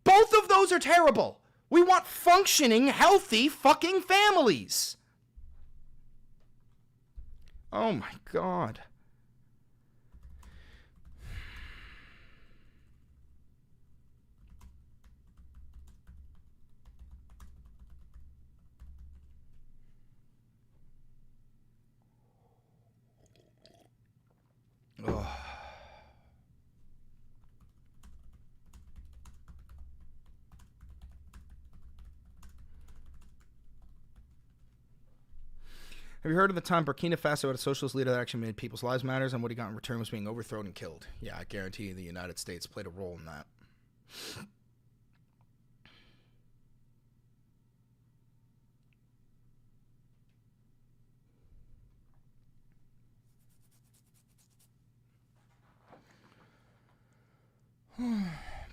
Speaker 1: Both of those are terrible. We want functioning, healthy fucking families. Oh my God. Ugh. Have you heard of the time Burkina Faso had a socialist leader that actually made people's lives matter, and what he got in return was being overthrown and killed? Yeah, I guarantee you the United States played a role in that.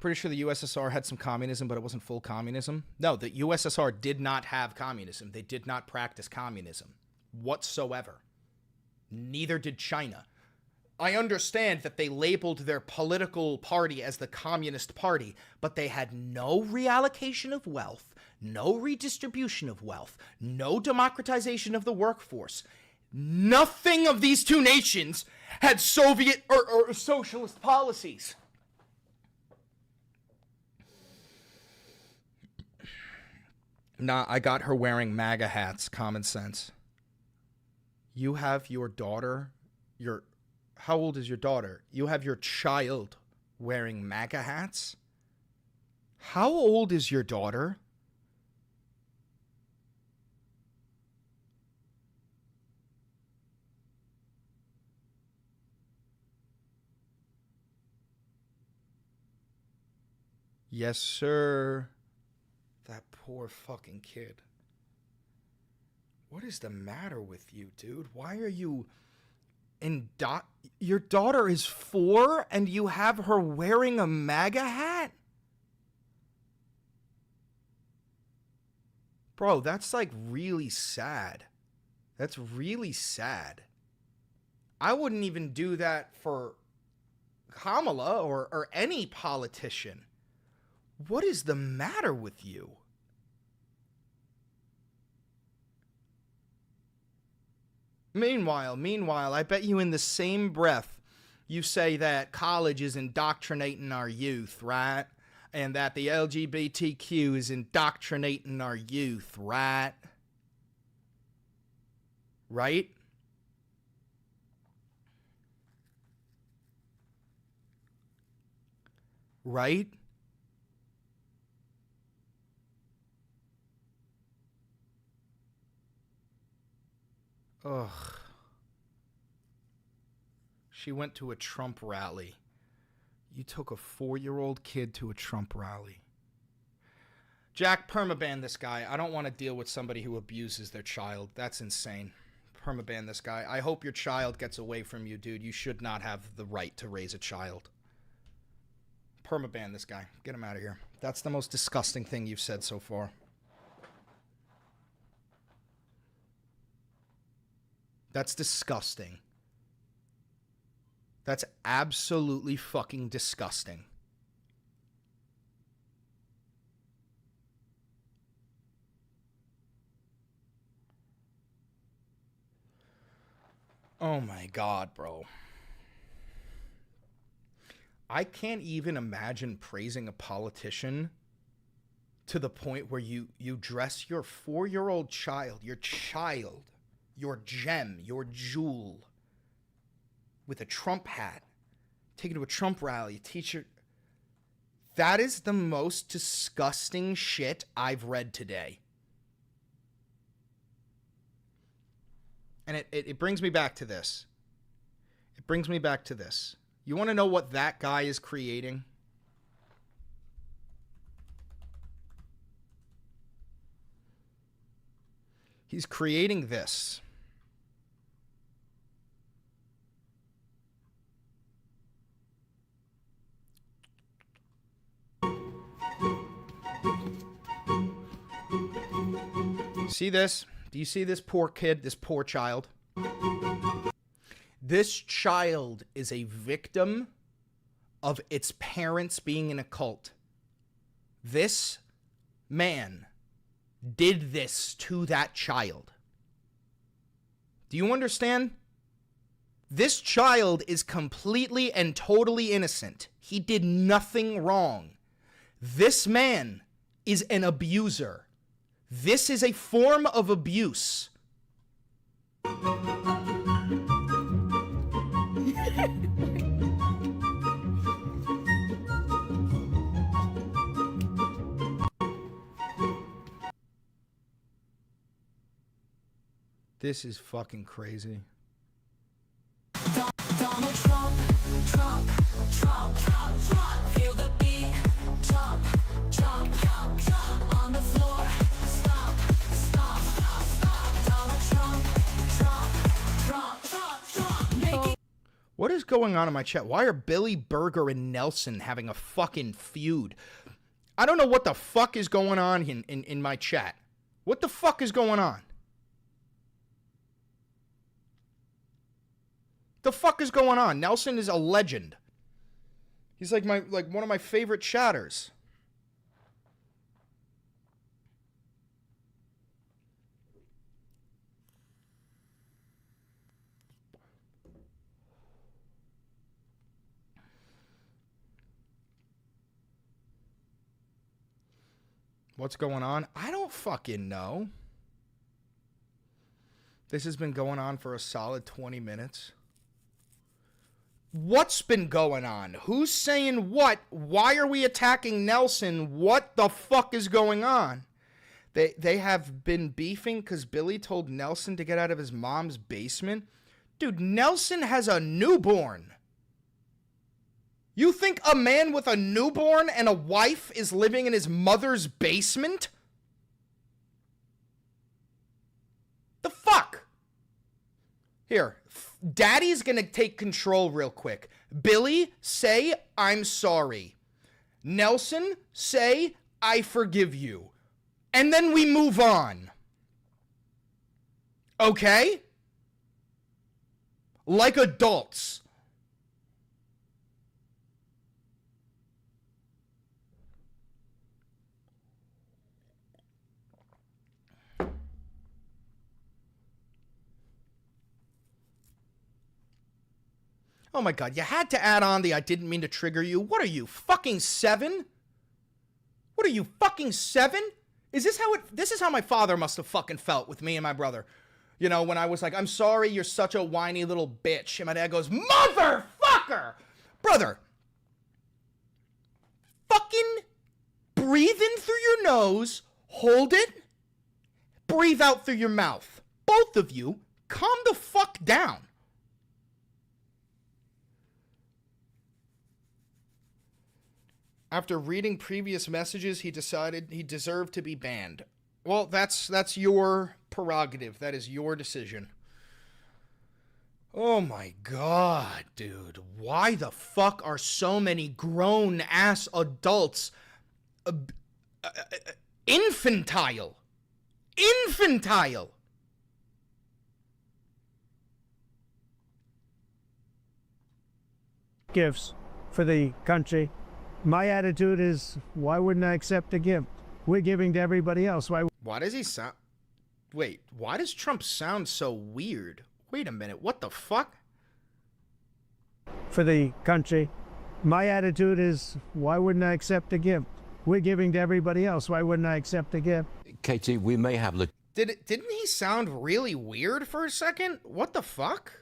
Speaker 1: Pretty sure the USSR had some communism, but it wasn't full communism. No, the USSR did not have communism. They did not practice communism whatsoever. Neither did China. I understand that they labeled their political party as the Communist Party, but they had no reallocation of wealth, no redistribution of wealth, no democratization of the workforce. Nothing of these two nations had Soviet or socialist policies. Nah, I got her wearing MAGA hats, common sense. You have your daughter, how old is your daughter? You have your child wearing MAGA hats? How old is your daughter? Yes, sir. That poor fucking kid. What is the matter with you, dude? Why are you your daughter is 4 and you have her wearing a MAGA hat? Bro, that's like really sad. That's really sad. I wouldn't even do that for Kamala or any politician. What is the matter with you? Meanwhile, I bet you in the same breath you say that college is indoctrinating our youth, right? And that the LGBTQ is indoctrinating our youth, right? Right? Right? Ugh. She went to a Trump rally. You took a 4-year-old kid to a Trump rally. Jack, permaban this guy. I don't want to deal with somebody who abuses their child. That's insane. Permaban this guy. I hope your child gets away from you, dude. You should not have the right to raise a child. Permaban this guy. Get him out of here. That's the most disgusting thing you've said so far. That's disgusting. That's absolutely fucking disgusting. Oh my God, bro. I can't even imagine praising a politician to the point where you dress your 4-year-old child, your gem, your jewel, with a Trump hat, take it to a Trump rally, teacher. That is the most disgusting shit I've read today. And it brings me back to this. You want to know what that guy is creating? He's creating this. See this? Do you see this poor kid, this poor child? This child is a victim of its parents being in a cult. This man did this to that child. Do you understand? This child is completely and totally innocent. He did nothing wrong. This man is an abuser. This is a form of abuse. This is fucking crazy. Donald Trump, Trump, Trump, Trump, feel the beat, Trump, Trump, Trump, Trump, on the floor, stop, stop, stop, Donald Trump, Trump, Trump, Trump, Trump. What is going on in my chat? Why are Billy Berger and Nelson having a fucking feud? I don't know what the fuck is going on in my chat. What the fuck is going on? The fuck is going on? Nelson is a legend. He's like one of my favorite chatters. What's going on? I don't fucking know. This has been going on for a solid 20 minutes. What's been going on? Who's saying what? Why are we attacking Nelson? What the fuck is going on? They have been beefing because Billy told Nelson to get out of his mom's basement. Dude, Nelson has a newborn. You think a man with a newborn and a wife is living in his mother's basement? The fuck? Here, Daddy's gonna take control real quick. Billy, say, I'm sorry. Nelson, say, I forgive you. And then we move on. Okay? Like adults. Oh my God, you had to add on the I didn't mean to trigger you. What are you, fucking 7? What are you, fucking 7? This is how my father must have fucking felt with me and my brother. You know, when I was like, I'm sorry, you're such a whiny little bitch. And my dad goes, motherfucker! Brother, fucking breathe in through your nose, hold it, breathe out through your mouth. Both of you, calm the fuck down. After reading previous messages, he decided he deserved to be banned. Well, that's your prerogative. That is your decision. Oh my God, dude. Why the fuck are so many grown-ass adults infantile? Infantile!
Speaker 17: Gifts for the country. My attitude is, why wouldn't I accept a gift? We're giving to everybody else.
Speaker 1: Why does he sound... Wait, why does Trump sound so weird? Wait a minute, what the fuck?
Speaker 17: For the country. My attitude is, why wouldn't I accept a gift? We're giving to everybody else. Why wouldn't I accept a gift?
Speaker 15: Katie, we may have...
Speaker 1: Didn't he sound really weird for a second? What the fuck?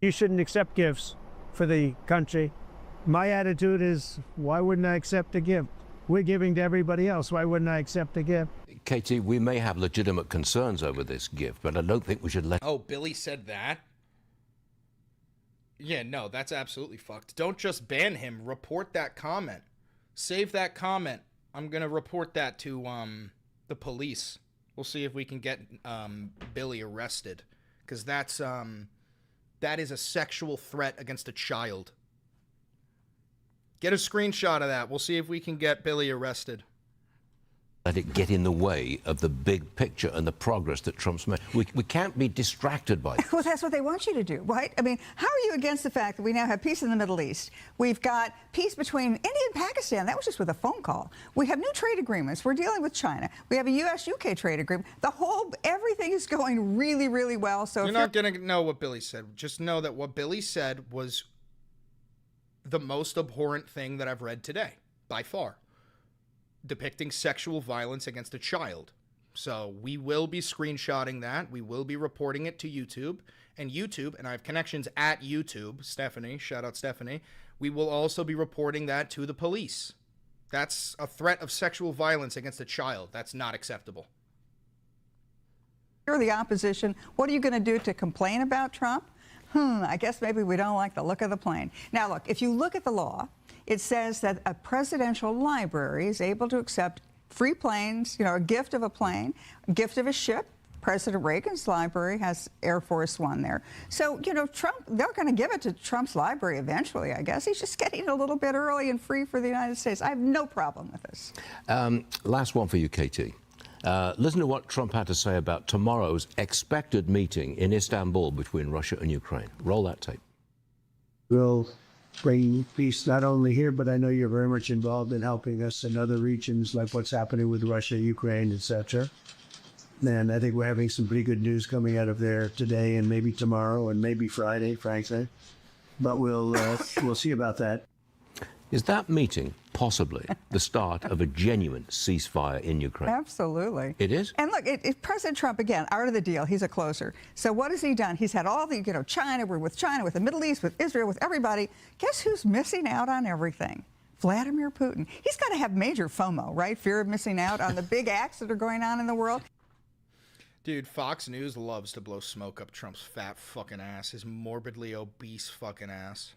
Speaker 17: You shouldn't accept gifts for the country. My attitude is, why wouldn't I accept a gift? We're giving to everybody else. Why wouldn't I accept a gift?
Speaker 15: Katie, we may have legitimate concerns over this gift, but I don't think we should let...
Speaker 1: Oh, Billy said that? Yeah, no, that's absolutely fucked. Don't just ban him. Report that comment. Save that comment. I'm gonna report that to, the police. We'll see if we can get, Billy arrested. Because that is a sexual threat against a child. Get a screenshot of that. We'll see if we can get Billy arrested.
Speaker 15: Let it get in the way of the big picture and the progress that Trump's made. We can't be distracted by it.
Speaker 16: Well, that's what they want you to do, right? I mean, how are you against the fact that we now have peace in the Middle East? We've got peace between India and Pakistan. That was just with a phone call. We have new trade agreements. We're dealing with China. We have a U.S.-UK trade agreement. Everything is going really, really well. So
Speaker 1: you're not going to know what Billy said. Just know that what Billy said was the most abhorrent thing that I've read today, by far. Depicting sexual violence against a child. So we will be screenshotting that. We will be reporting it to YouTube. And YouTube, and I have connections at YouTube, Stephanie, shout out Stephanie, we will also be reporting that to the police. That's a threat of sexual violence against a child. That's not acceptable.
Speaker 16: You're the opposition. What are you going to do to complain about Trump? I guess maybe we don't like the look of the plane. Now, look, if you look at the law, it says that a presidential library is able to accept free planes, you know, a gift of a plane, a gift of a ship. President Reagan's library has Air Force One there. So, you know, Trump, they're going to give it to Trump's library eventually, I guess. He's just getting a little bit early and free for the United States. I have no problem with this.
Speaker 15: Last one for you, Katie. Listen to what Trump had to say about tomorrow's expected meeting in Istanbul between Russia and Ukraine. Roll that tape.
Speaker 17: We'll bring peace not only here, but I know you're very much involved in helping us in other regions, like what's happening with Russia, Ukraine, etc. And I think we're having some pretty good news coming out of there today and maybe tomorrow and maybe Friday, frankly. But we'll see about that.
Speaker 15: Is that meeting possibly the start of a genuine ceasefire in Ukraine?
Speaker 16: Absolutely.
Speaker 15: It is?
Speaker 16: And look, President Trump, again, out of the deal, he's a closer. So what has he done? He's had all the, you know, China, we're with China, with the Middle East, with Israel, with everybody. Guess who's missing out on everything? Vladimir Putin. He's got to have major FOMO, right? Fear of missing out on the big acts that are going on in the world.
Speaker 1: Dude, Fox News loves to blow smoke up Trump's fat fucking ass, his morbidly obese fucking ass.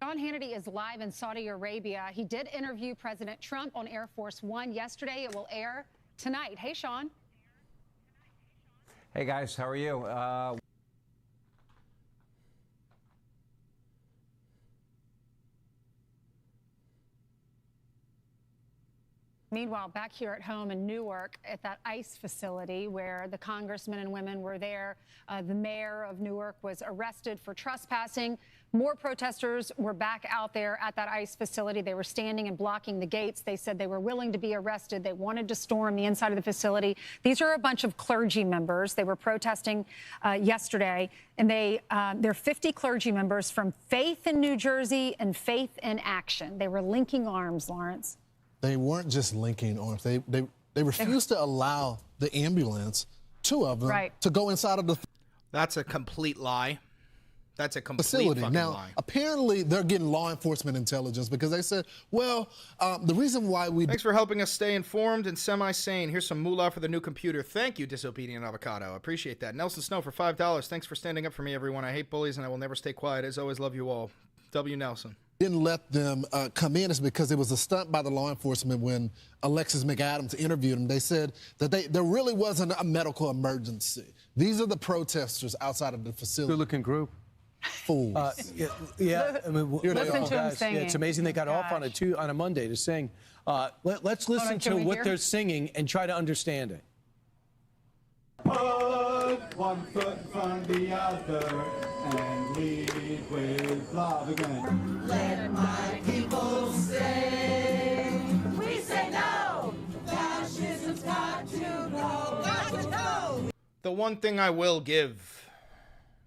Speaker 18: Sean Hannity is live in Saudi Arabia. He did interview President Trump on Air Force One yesterday. It will air tonight. Hey, Sean.
Speaker 19: Hey, guys. How are you?
Speaker 18: Meanwhile, back here at home in Newark at that ICE facility where the congressmen and women were there, the mayor of Newark was arrested for trespassing. More protesters were back out there at that ICE facility. They were standing and blocking the gates. They said they were willing to be arrested. They wanted to storm the inside of the facility. These are a bunch of clergy members. They were protesting yesterday, and they're 50 clergy members from Faith in New Jersey and Faith in Action. They were linking arms, Lawrence.
Speaker 19: They weren't just linking arms. They refused to allow the ambulance, two of them, to go inside of the
Speaker 1: That's a complete lie. That's a complete
Speaker 19: facility.
Speaker 1: fucking
Speaker 19: Now,
Speaker 1: lie.
Speaker 19: apparently, they're getting law enforcement intelligence because they said, well, the reason why we...
Speaker 1: Thanks for helping us stay informed and semi-sane. Here's some moolah for the new computer. Thank you, Disobedient Avocado. I appreciate that. Nelson Snow for $5. Thanks for standing up for me, everyone. I hate bullies, and I will never stay quiet. As always, love you all. W. Nelson.
Speaker 19: Didn't let them come in is because it was a stunt by the law enforcement when Alexis McAdams interviewed them. They said that there really wasn't a medical emergency. These are the protesters outside of the facility.
Speaker 20: Good-looking group.
Speaker 19: Fools.
Speaker 20: Yeah. I mean,
Speaker 18: Listen to them singing.
Speaker 20: it's amazing they got off on a Monday to sing. Let's listen to what they're singing and try to understand it.
Speaker 21: Put one foot in front of the other and lead with love again. Let my people say, we say no. Fascism's got to go. Got to go.
Speaker 1: The one thing I will give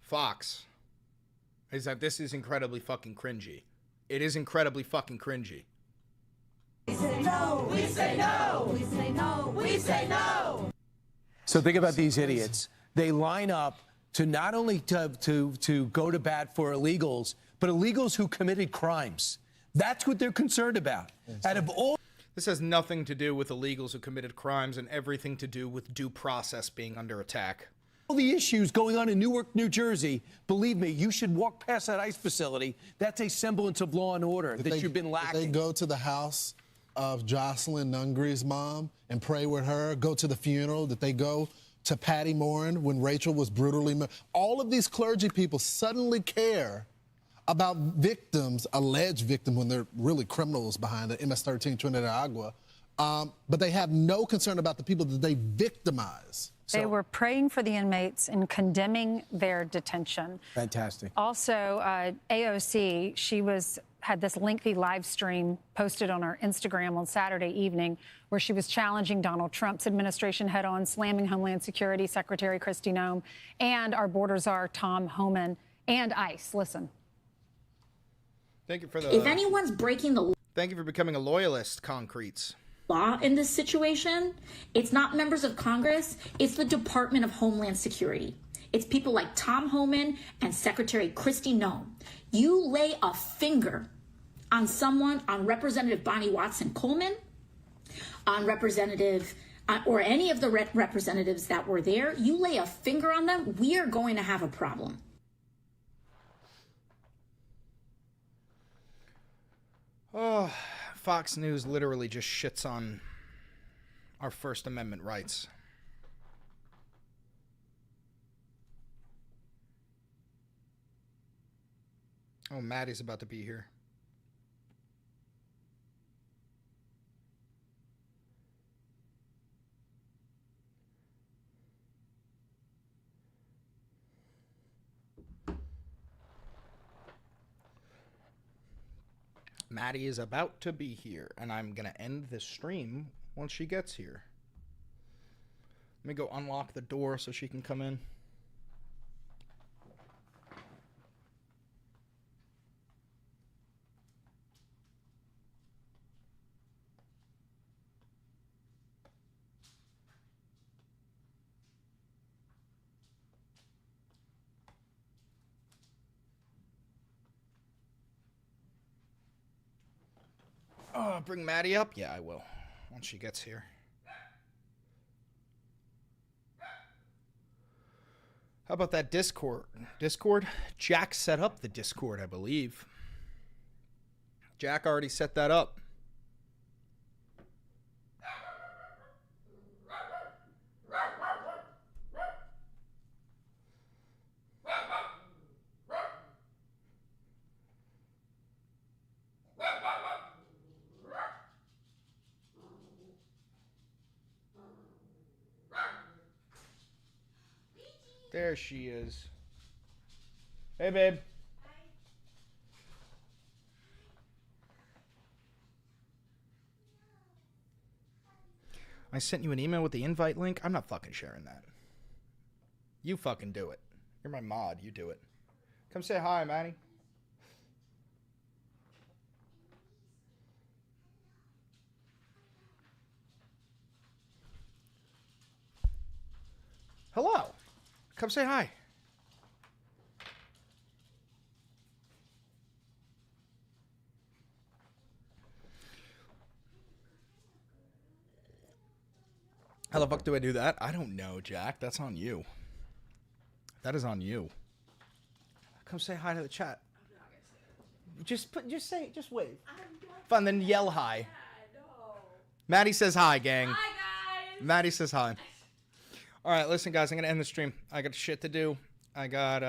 Speaker 1: Fox is that this is incredibly fucking cringy. It is incredibly fucking cringy.
Speaker 21: We say no. We say no. We say no. We say no.
Speaker 20: So think about these idiots. They line up to not only to go to bat for illegals, but illegals who committed crimes. That's what they're concerned about. Out of all...
Speaker 1: This has nothing to do with illegals who committed crimes and everything to do with due process being under attack.
Speaker 20: All the issues going on in Newark, New Jersey, believe me, you should walk past that ICE facility. That's a semblance of law and order that you've been lacking.
Speaker 19: They go to the house of Jocelyn Nungry's mom and pray with her, go to the funeral, that they go to Patty Morin when Rachel was brutally murdered. All of these clergy people suddenly care about victims, alleged victims, when they're really criminals behind the MS-13 Trinidad Agua, but they have no concern about the people that they victimize.
Speaker 18: They were praying for the inmates and condemning their detention.
Speaker 20: Fantastic.
Speaker 18: Also, AOC, she had this lengthy live stream posted on her Instagram on Saturday evening where she was challenging Donald Trump's administration head-on, slamming Homeland Security Secretary Kristi Noem and our border czar Tom Homan and ICE. Listen.
Speaker 1: Thank you for the...
Speaker 22: If anyone's breaking the
Speaker 1: Thank you for becoming a loyalist, Concretes.
Speaker 22: law in this situation, it's not members of Congress, it's the Department of Homeland Security. It's people like Tom Homan and Secretary Kristi Noem. You lay a finger on someone, on Representative Bonnie Watson Coleman, on Representative, or any of the representatives that were there, you lay a finger on them, we are going to have a problem.
Speaker 1: Oh, Fox News literally just shits on our First Amendment rights. Oh, Maddie's about to be here. Maddie is about to be here, and I'm going to end this stream once she gets here. Let me go unlock the door so she can come in. Oh, bring Maddie up? Yeah, I will, once she gets here. How about that Discord? Jack set up the Discord, I believe. Jack already set that up. There she is. Hey, babe. I sent you an email with the invite link. I'm not fucking sharing that. You fucking do it. You're my mod. You do it. Come say hi, Manny. Hello. Come say hi. How the fuck do I do that? I don't know, Jack. That's on you. That is on you. Come say hi to the chat. Just wave. Fun, then yell hi. Maddie says hi, gang. Hi, guys. Maddie says hi. All right, listen, guys. I'm gonna end the stream. I got shit to do. I got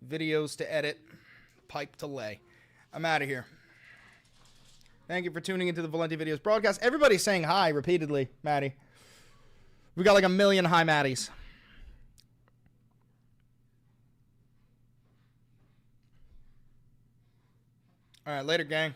Speaker 1: videos to edit, pipe to lay. I'm out of here. Thank you for tuning into the Valenti Videos broadcast. Everybody's saying hi repeatedly, Maddie. We got like 1 million hi Maddies. All right, later, gang.